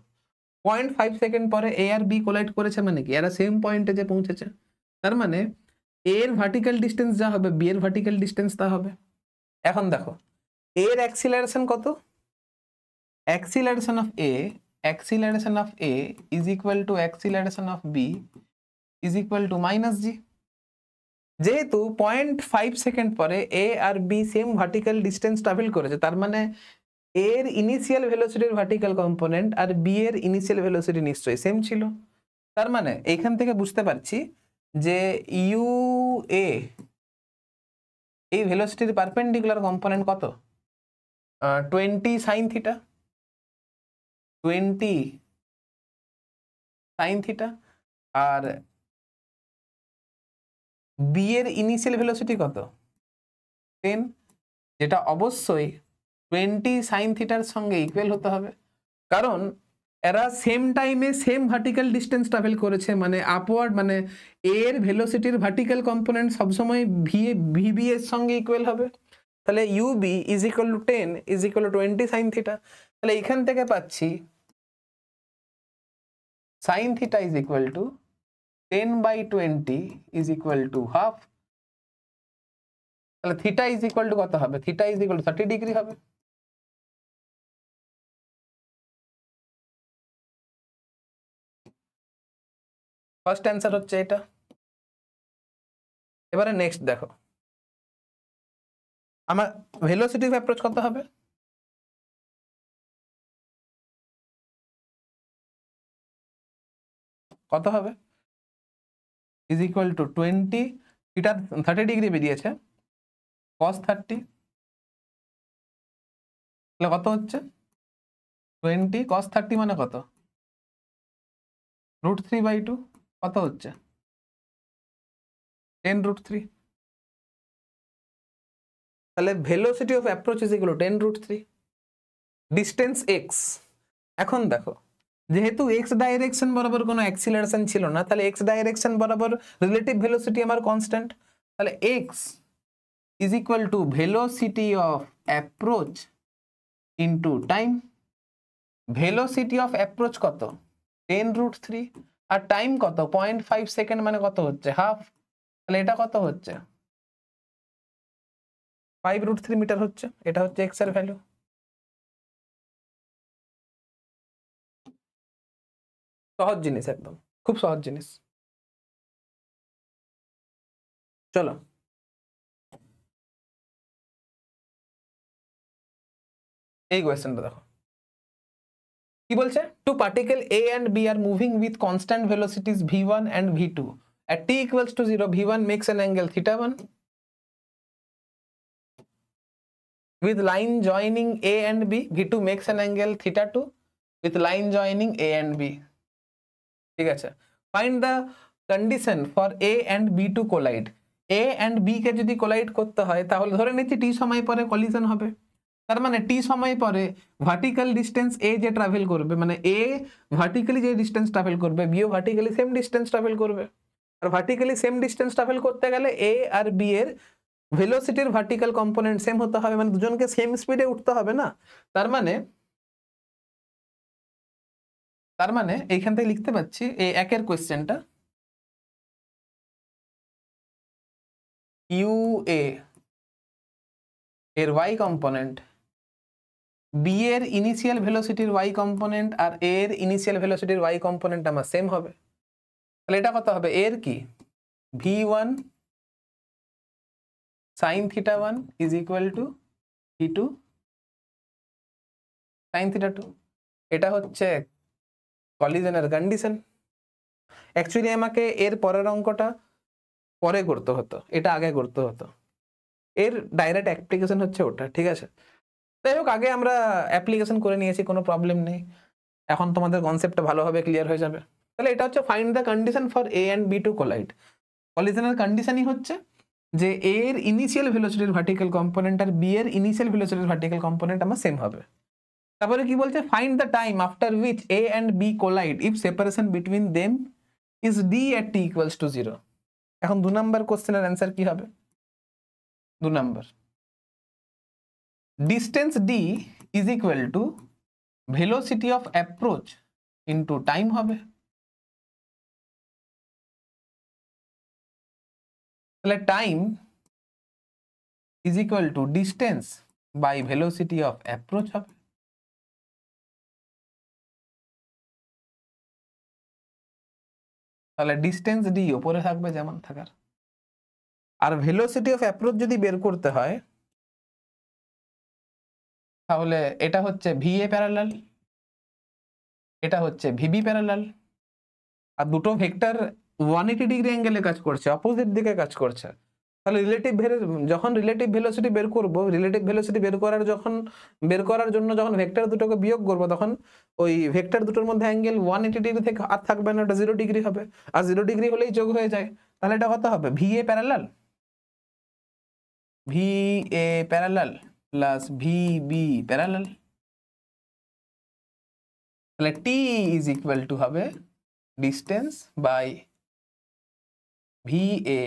0.5 সেকেন্ড পরে এ আর বি কোলাইড করেছে মানে কি, এরা সেম পয়েন্টে যে পৌঁছেছে, তার মানে এ এর ভার্টিক্যাল ডিস্টেন্স যা হবে বি এর ভার্টিক্যাল ডিস্টেন্স তা হবে। এখন দেখো এর অ্যাক্সিলারেশন কত, acceleration of a is equal to acceleration of b is equal to minus g. যেহেতু 0.5 সেকেন্ড পরে এ আর b same vertical distance travel করেছে, তার মানে এর ইনিশিয়াল ভেলোসিটির ভার্টিক্যাল কম্পোনেন্ট আর বি এর ইনিশিয়াল ভেলোসিটি নিশ্চয়ই সেম ছিল, তার মানে এইখান থেকে বুঝতে পারছি যে ইউ এ এই ভেলোসিটির পারপেন্ডিকুলার কম্পোনেন্ট কত, 20 সাইন থিটা, 20 সাইন থিটা, আর বি এর ইনিশিয়াল ভেলোসিটি কত 10, যেটা অবশ্যই 20 সাইন থিটার সঙ্গে ইকুয়াল হতে হবে, কারণ এরা সেম টাইমে সেম ভার্টিক্যাল ডিস্টেন্স ট্রাভেল করেছে, মানে আপওয়ার্ড, মানে এ এর ভেলোসিটির ভার্টিক্যাল কম্পোনেন্ট সবসময় ভিবি এর সঙ্গে ইকুয়াল হবে। তাহলে UB is equal to 10 is equal to 20 sine theta. তাহলে এখান থেকে পাচ্ছি sine theta is equal to 10/20 is equal to half. তাহলে থিটা ইজ ইকুয়াল টু কত হবে? Theta is equal to 30 degree হবে। ফার্স্ট অ্যান্সার হচ্ছে এটা। এবারে নেক্সট দেখো, আমার ভেলোসিটি অফ অ্যাপ্রোচ কত হবে? কত হবে? Is equal to 20, theta 30 degree বেরিয়েছে, cos 30, তাহলে কত হচ্ছে? 20 cos 30 মানে কত? √3/2, কত হচ্ছে? 10√3। তাহলে velocity of approach is equal two 10√3, distance x। এখন দেখো, যেহেতু এক্স ডাইরেকশন বরাবর কোনো অ্যাক্সিলারেশন ছিল না, তাহলে এক্স ডাইরেকশন বরাবর রিলেটিভ ভেলোসিটি আমার কনস্ট্যান্ট। তাহলে X is equal to velocity of approach into time. Velocity of approach কত? 10√3, আর টাইম কত? 0.5 সেকেন্ড, মানে কত হচ্ছে? হাফ। তাহলে এটা কত হচ্ছে? 5√3 মিটার হচ্ছে। এটা হচ্ছে এক্স এর ভ্যালু। সহজ জিনিস, একদম খুব সহজ জিনিস। চলো এই কোয়েশ্চেনটা দেখো কি বলছে। Two particle a and b are moving with constant velocities v1 and v2 at t equals to 0, v1 makes an angle θ1 with line joining a and b, v2 makes an angle θ2 with line joining a and b। ঠিক আছে, find the condition for a and b to collide। a and b কে যদি কোলাইড করতে হয়, তাহলে ধরে নিচ্ছি t সময় পরে কলিশন হবে, তার মানে t সময় পরে ভার্টিক্যাল ডিস্টেন্স a যে ট্রাভেল করবে, মানে a ভার্টিক্যালি যে ডিস্টেন্স ট্রাভেল করবে, b ও ভার্টিক্যালি সেম ডিস্টেন্স ট্রাভেল করবে। আর ভার্টিক্যালি সেম ডিস্টেন্স ট্রাভেল করতে গেলে a আর b এর ভেলোসিটির ভার্টিক্যাল কম্পোনেন্ট সেম হতে হবে, মানে দুজনকে সেম স্পিডে উঠতে হবে না। তার মানে এইখান থেকে লিখতে পাচ্ছি এই একের কোয়েশ্চেনটা, ইউ এর y কম্পোনেন্ট, বি এর ইনিশিয়াল ভেলোসিটির y কম্পোনেন্ট আর a এর ইনিশিয়াল ভেলোসিটির y কম্পোনেন্ট আমার সেম হবে। তাহলে এটা কত হবে? এর কি v1 sin θ1 is equal to v2 sin θ2। এটা হচ্ছে কলিশনের কন্ডিশন। অ্যাকচুয়ালি আমাকে এর পরের অঙ্কটা পরে করতে হতো, এটা আগে করতে হতো। এর ডাইরেক্ট অ্যাপ্লিকেশন হচ্ছে ওটা, ঠিক আছে। যাই হোক, আগে আমরা অ্যাপ্লিকেশন করে নিয়েছি, কোনো প্রবলেম নেই। এখন তোমাদের কনসেপ্টটা ভালোভাবে ক্লিয়ার হয়ে যাবে। তাহলে এটা হচ্ছে find the condition for a and b to collide. কলিশনের কন্ডিশনই হচ্ছে যে এ এর ইনিশিয়াল ভেলোসিটির ভার্টিক্যাল কম্পোনেন্ট আর বি এর ইনিশিয়াল ভেলোসিটির ভার্টিক্যাল কম্পোনেন্ট আমার সেম হবে। তারপরে কি বলছে? Find the time after which a and b collide if separation between them is d at t equals to 0। এখন 2 নম্বর কোশ্চেনের অ্যান্সার কি হবে? 2 নম্বর, distance d is equal to velocity of approach into time হবে। তাহলে time is equal to distance by velocity of approach হবে। তাহলে ডিস্টেন্স ডি উপরে থাকবে যেমন থাকার, আর ভেলোসিটি অফ অ্যাপ্রোচ যদি বের করতে হয় তাহলে এটা হচ্ছে ভিএ প্যারালাল, এটা হচ্ছে ভিবি প্যারালাল, আর দুটো ভেক্টর 180 ডিগ্রি অ্যাঙ্গেলে কাজ করছে, অপোজিট দিকে কাজ করছে। তাহলে যখন রিলেটিভ ভেলোসিটি বের করব, রিলেটিভ ভেলোসিটি বের করার জন্য যখন ভেক্টর দুটোকে বিয়োগ করব, তখন ওই ভেক্টর দুটোর মধ্যে অ্যাঙ্গেল 180 ডিগ্রি থেকে আর থাকবে না, ওটা 0 ডিগ্রি হবে। আর 0 ডিগ্রি হলেই যোগ হয়ে যায়, তাহলে এটা কত হবে, ভি এ প্যারালাল, ভি এ parallel plus V B parallel. তাহলে টি ইজ ইকুয়াল টু হবে distance by V A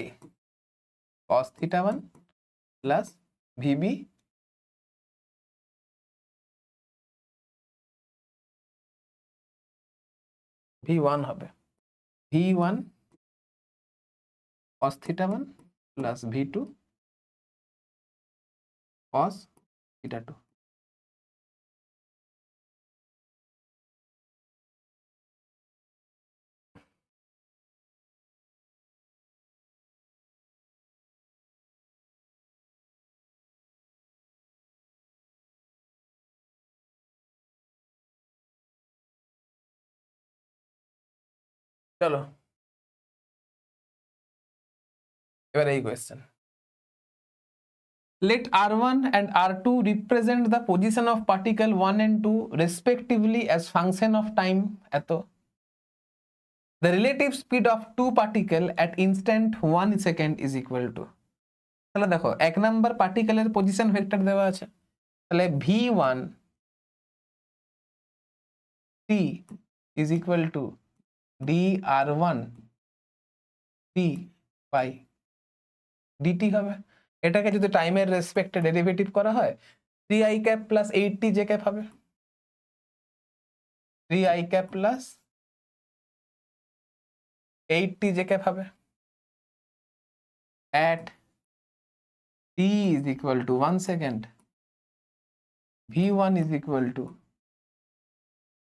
cos theta 1 plus VB V1 হবে V1 cos theta 1 plus V2 cos theta 2। চলো এবার এই question, let R1 and R2 represent the position of particle 1 and 2 respectively as function of time এত, the relative speed of two particle at instant 1 second is equal to। তাহলে দেখো এক নাম্বার পার্টিকেলের পজিশন ভেক্টর দেওয়া আছে, তাহলে V1 t is equal to dr1 t by dt হবে। এটাকে যদি টাইমের রেসপেক্টে ডেরিভেটিভ করা হয় 3i cap plus 8t j cap হবে, 3i cap plus 8t j cap হবে at t is equal to 1 second, v1 is equal to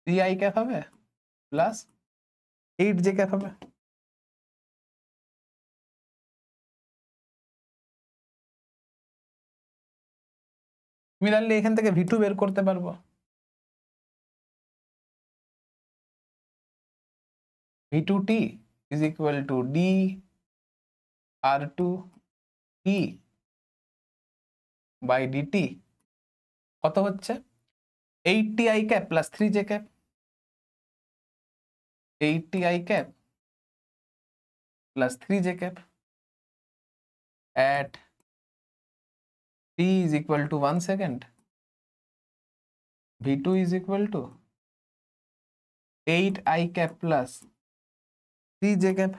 3i cap হবে প্লাস 8 j ক্যাপ হবে। সিমিলারলি এখান থেকে v2 বের করতে পারবো, v2t is equal to d r2 t by dt কত হচ্ছে 8ti cap plus 3j cap, 8ti cap plus 3j cap at t is equal to 1 second, v2 is equal to 8i cap plus 3j cap।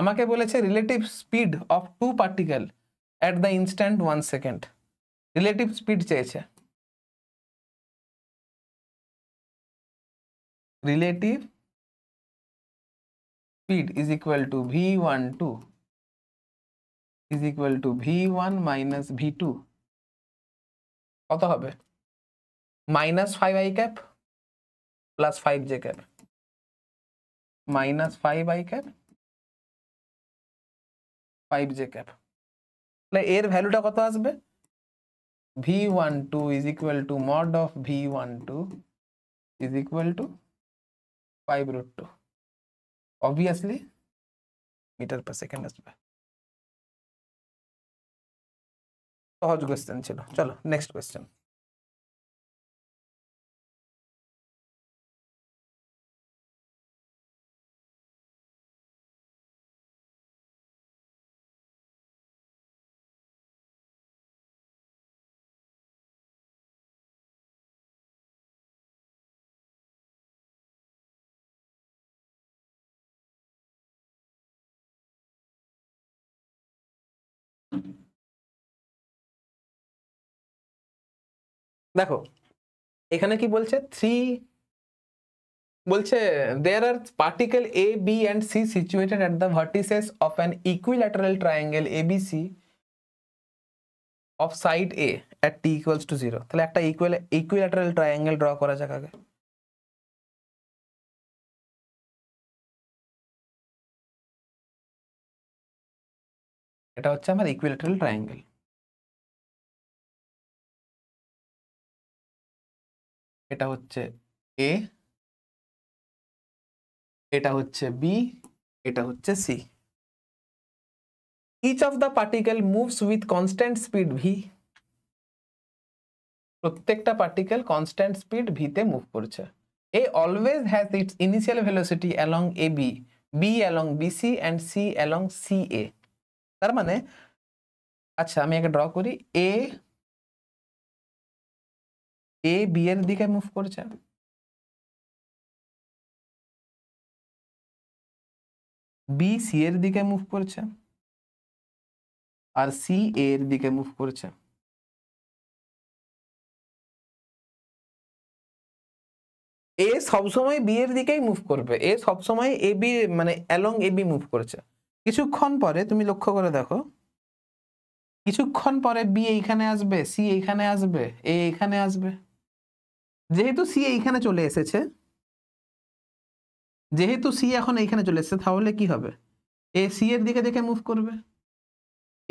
আমাকে বলেছে relative speed of two particle at the instant 1 second, relative speed চেয়েছে, relative speed is equal to v12 is equal to v1 minus v2 কত হবে minus 5i cap plus 5j cap, minus 5i cap 5j cap। তাহলে এর ভ্যালুটা কত আসবে v12 is equal to mod of v12 is equal to 5√2, obviously metre per second আসবে। সহজ কোয়েশ্চেন ছিল, চলো নেক্সট কোয়েশ্চেন। দেখো এখানে কি বলছে বলছে there are particle A, B and C situated at the vertices of an equilateral triangle ABC of side A at t equals to 0। তাহলে একটা equilateral triangle draw করা যাক আগে। এটা হচ্ছে আমার equilateral triangle, এটা হচ্ছে A, এটা হচ্ছে B, এটা হচ্ছে C। each of the particle moves with constant speed v, প্রত্যেকটা পার্টিকেল কনস্ট্যান্ট স্পিড v তে মুভ করছে। A always has its initial velocity along AB, B along BC and C along CA. তার মানে আচ্ছা আমি একে ড্র করি, A B এর দিকে মুভ করছে, B C এর দিকে মুভ করছে, আর C A এর দিকে মুভ করছে। A সবসময় B এর দিকেই মুভ করবে, A সবসময় AB মানে অ্যালং AB মুভ করছে। কিছুক্ষণ পরে তুমি লক্ষ্য করে দেখো, কিছুক্ষণ পরে B এইখানে আসবে, C এইখানে আসবে, A এইখানে আসবে। যেহেতু C এইখানে চলে এসেছে, যেহেতু C এখন এইখানে চলে এসেছে, তাহলে কি হবে? A C এর দিকে দেখে মুভ করবে।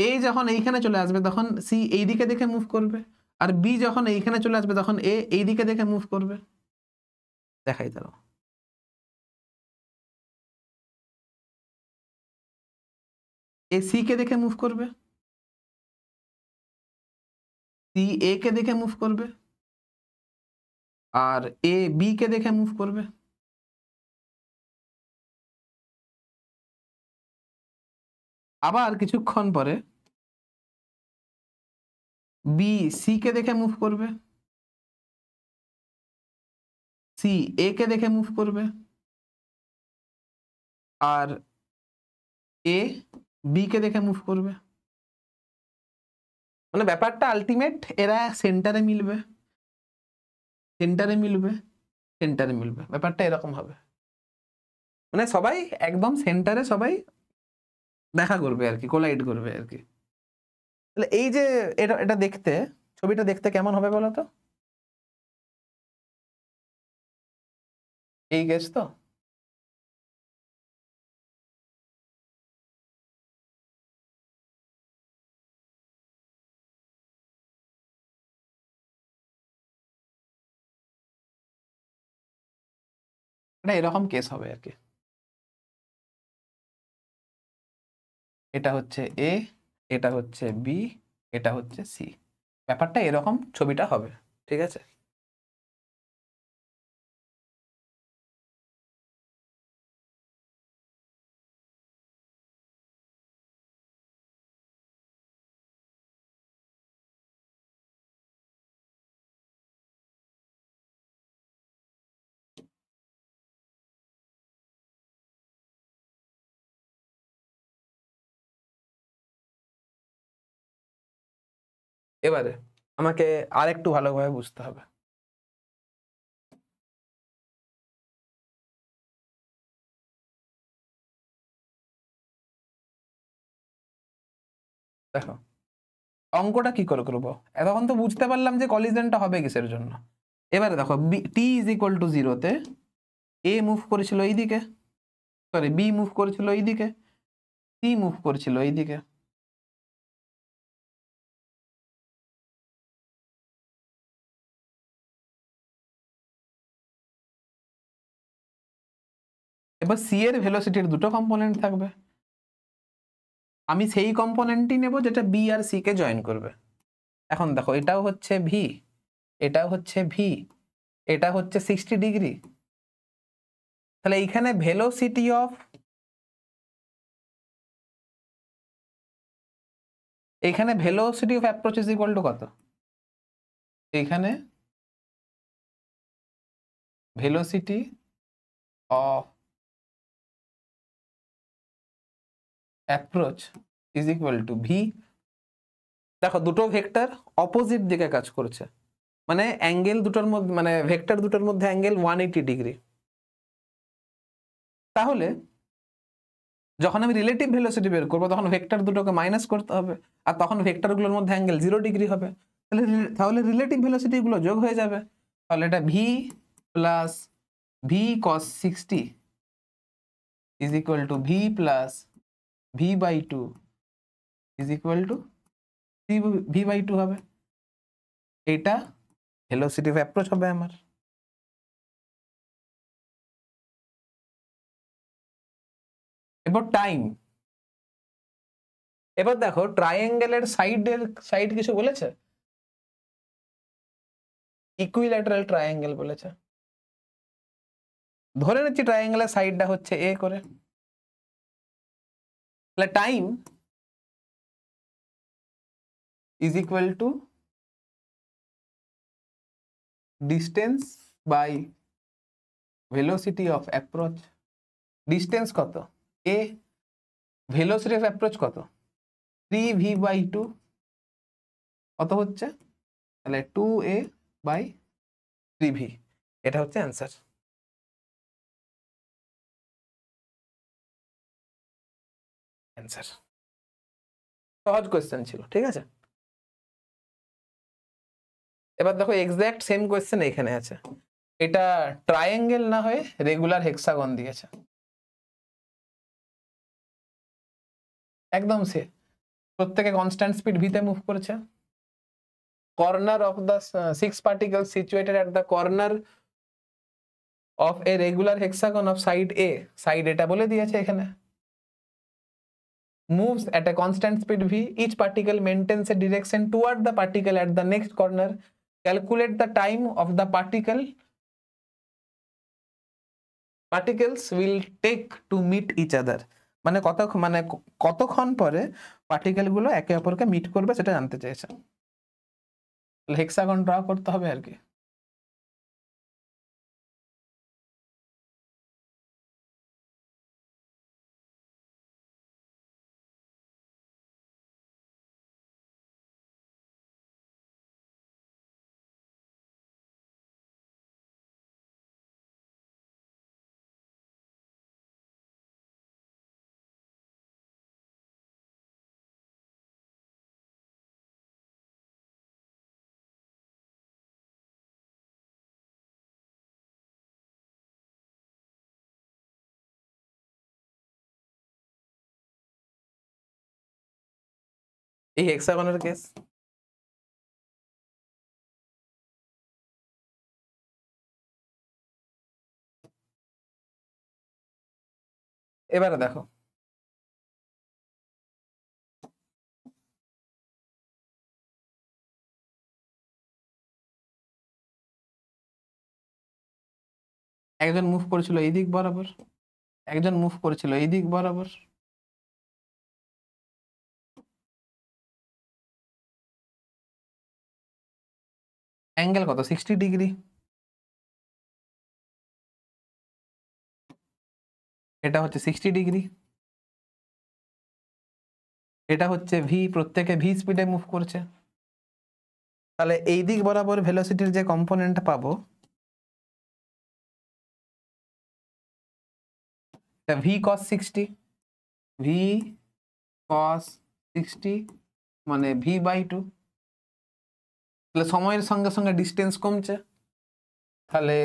A যখন এইখানে চলে আসবে তখন C এই দিকে দেখে মুভ করবে, আর B যখন এইখানে চলে আসবে তখন A এই দিকে দেখে মুভ করবে। দেখাই দাও, A C কে দেখে মুভ করবে, C A কে দেখে মুভ করবে, আর A B কে দেখে মুভ করবে। আবার কিছুক্ষণ পরে B C কে দেখে মুভ করবে, C A কে দেখে মুভ করবে, আর A B কে দেখে মুভ করবে। মানে ব্যাপারটা আলটিমেট, এরা সেন্টারে মিলবে, সেন্টারে মিলবে, সেন্টারে মিলবে, ব্যাপারটা এরকম হবে। মানে সবাই একদম সেন্টারে সবাই দেখা করবে আর কি, কোলাইড করবে আর কি। তাহলে এই যে এটা এটা দেখতে, ছবিটা দেখতে কেমন হবে বলো তো? এই কেস তো, এটা এরকম কেস হবে আর কি। এটা হচ্ছে A, এটা হচ্ছে B, এটা হচ্ছে C, ব্যাপারটা এরকম ছবিটা হবে, ঠিক আছে? এবারে আমাকে আরেকটু ভালোভাবে বুঝতে হবে। দেখো অঙ্কটা কি করে করবো, এতক্ষণ তো বুঝতে পারলাম যে কলিজনটা হবে কিসের জন্য। এবারে দেখো T ইজ ইকুয়াল টু 0-তে A মুভ করেছিল এইদিকে, সরি B মুভ করেছিল এইদিকে, C মুভ করেছিল এইদিকে। এবার C এর ভেলোসিটির দুটো কম্পোনেন্ট থাকবে, আমি সেই কম্পোনেন্টই নেব যেটা B আর C কে জয়েন করবে। এখন দেখো এটাও হচ্ছে V, এটাও হচ্ছে V, এটা হচ্ছে 60 ডিগ্রি। তাহলে এইখানে ভেলোসিটি অফ, এইখানে velocity of approach is equal to কত? এইখানে velocity of approach is equal two V। দেখো দুটো ভেক্টর অপোজিট দিকে কাজ করছে, মানে অ্যাঙ্গেল দুটোর মধ্যে, মানে ভেক্টর দুটোর মধ্যে অ্যাঙ্গেল 180 ডিগ্রি। তাহলে যখন আমি রিলেটিভ ভেলোসিটি বের করবো তখন ভেক্টর দুটোকে মাইনাস করতে হবে, আর তখন ভেক্টরগুলোর মধ্যে অ্যাঙ্গেল 0 ডিগ্রি হবে। তাহলে রিলেটিভ ভেলোসিটি গুলো যোগ হয়ে যাবে। তাহলে এটা V plus V cos 60 is equal two V plus V/2 is equal to V/2 হবে। এটা ভেলোসিটি অফ অ্যাপ্রোচ হবে আমার। এবার টাইম, এবার দেখো ট্রায়াঙ্গেলের সাইড কিছু বলেছে? ইকুইল্যাটারাল ট্রায়াঙ্গেল বলেছে। ধরে নিচ্ছি ট্রায়াঙ্গেলের সাইডটা হচ্ছে এ করে, তাহলে time is equal to distance by velocity of approach. Distance কত এ, ভেলোসিটি অফ অ্যাপ্রোচ কত 3v/2, কত হচ্ছে তাহলে 2a/3v। এটা হচ্ছে অ্যান্সার। অ্যান্সার সহজ কোয়েশ্চেন ছিল, ঠিক আছে। এবার দেখো এক্সাক্ট সেম কোয়েশ্চেন এখানে আছে, এটা ট্রায়াঙ্গেল না হয়ে রেগুলার হেক্সাগন দিয়েছে, একদম সে প্রত্যেকে কনস্ট্যান্ট স্পিড ভিতে মুভ করেছে। Corner of the 6 particles situated at the corner of a regular hexagon of side A, side এটা বলে দিয়েছে এখানে, moves at a constant speed v, each particle maintains a direction toward the particle at the next corner, calculate the time of the particles will take to meet each other, মানে কতক্ষণ পরে পার্টিকেল গুলো একে অপরকে মিট করবে সেটা জানতে চেয়েছে। হেক্সাগন ড্র করতে হবে আর কি। এই হেক্সাগনের কেস এবারে দেখো, একজন মুভ করেছিল এই দিক বরাবর, একজন মুভ করেছিল এই দিক বরাবর, অ্যাঙ্গেল কত 60 ডিগ্রি, এটা হচ্ছে 60 ডিগ্রি, এটা হচ্ছে ভি, প্রত্যেকে ভি স্পিডে মুভ করছে, তাহলে এই দিক বরাবর ভেলোসিটির যে কম্পোনেন্ট পাবো এটা ভি কস 60, ভি কস 60 মানে v/2, তাহলে সময়ের সঙ্গে সঙ্গে ডিস্টেন্স কমছে, তাহলে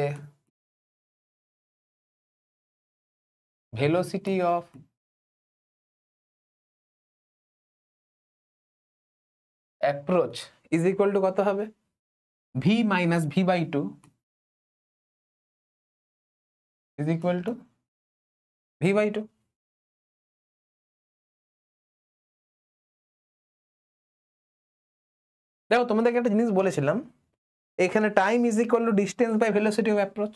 velocity of approach is equal to কত হবে v minus v/2 is equal to v/2। দেখো তোমাদেরকে একটা জিনিস বলেছিলাম, এখানে time is equal to distance by velocity of approach.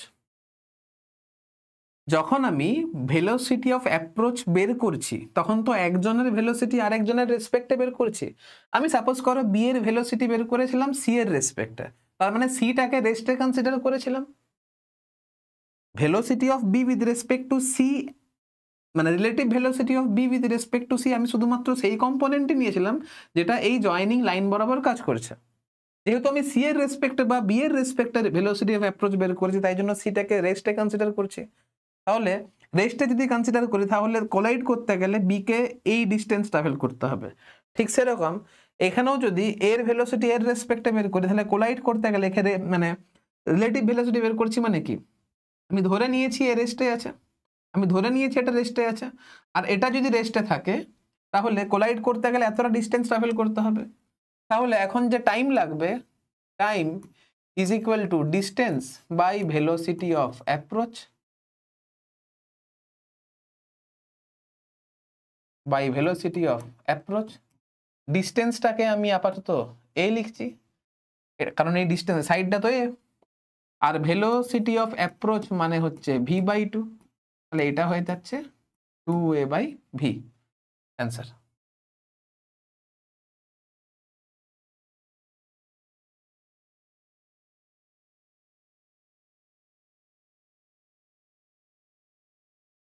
যখন আমি ভেলোসিটি অফ অ্যাপ্রোচ বের করছি তখন তো একজনের ভেলোসিটি আরেকজনের রেসপেক্টে বের করছি। আমি সাপোজ করো বি এর ভেলোসিটি বের করেছিলাম সি এর রেসপেক্টে, তার মানে সিটাকে রেস্টে কনসিডার করেছিলাম। Velocity of B with respect to c মানে relative velocity of B with respect to c, আমি শুধুমাত্র সেই কম্পোনেন্টই নিয়েছিলাম যেটা এই জয়েনিং লাইন বরাবর কাজ করছে। যেহেতু আমি সি এর রেসপেক্টে বা বি এর রেসপেক্টে ভেলোসিটি অফ অ্যাপ্রোচ বের করেছি, তাই জন্য সিটাকে রেস্টে কনসিডার করছি। তাহলে রেস্টে যদি কনসিডার করি তাহলে কোলাইড করতে গেলে বি কে এই ডিস্টেন্স ট্রাভেল করতে হবে। ঠিক সেরকম এখানেও যদি এর ভেলোসিটি এর রেসপেক্টে বের করি তাহলে কোলাইড করতে গেলে এখানে মানে রিলেটিভ ভেলোসিটি বের করছি, মানে কি আমি ধরে নিয়েছি এ রেস্টে আছে, আমি ধরে নিয়েছি এটা রেস্টে আছে, আর এটা যদি রেস্টে থাকে তাহলে কোলাইড করতে গেলে এতটা ডিস্টেন্স ট্রাভেল করতে হবে। তাহলে এখন যে টাইম লাগবে, time is equal to distance by velocity of approach by velocity of approach. ডিস্টেন্সটাকে আমি আপাতত এ লিখছি কারণ এই ডিস্টেন্স সাইডটা তো এ, আর ভেলোসিটি অফ অ্যাপ্রোচ মানে হচ্ছে v/2, তাহলে এটা হয়ে যাচ্ছে 2a/v। অ্যান্সার।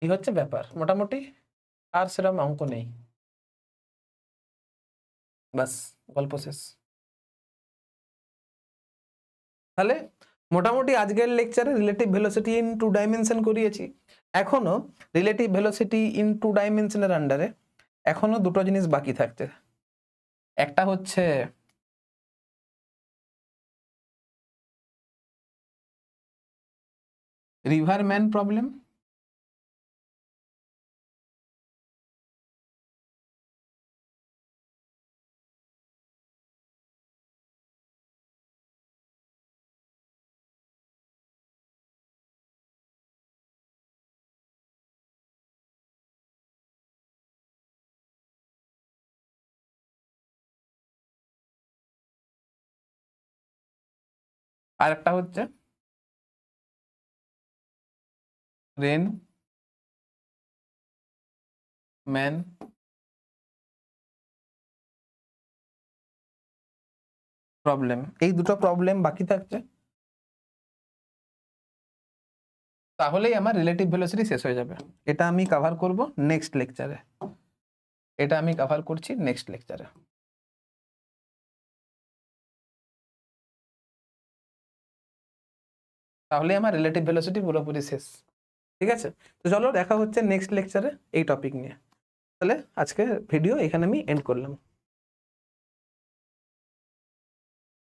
এই হচ্ছে ব্যাপার মোটামুটি, আর সেরকম অঙ্ক নেই, বাস গল্প শেষ। তাহলে মোটামুটি আজকের লেকচারে রিলেটিভ ভেলোসিটি ইন 2 ডাইমেনশন করিয়েছি। এখনো রিলেটিভ ভেলোসিটি ইন 2 ডাইমেনশনের আন্ডারে এখনো দুটো জিনিস বাকি থাকছে। একটা হচ্ছে রিভারম্যান প্রবলেম, আর একটা হচ্ছে রেন ম্যান প্রবলেম। এই দুটো প্রবলেম বাকি থাকছে, তাহলেই আমার রিলেটিভ ভেলোসিটি শেষ হয়ে যাবে। এটা আমি কভার করব নেক্সট লেকচারে, এটা আমি কভার করছি নেক্সট লেকচারে। তাহলে আমার রিলেটিভ ভেলোসিটি পুরোপুরি শেষ। ঠিক আছে, তো চলো দেখা হচ্ছে নেক্সট লেকচারে এই টপিক নিয়ে। তাহলে আজকে ভিডিও এখানে আমি এন্ড করলাম।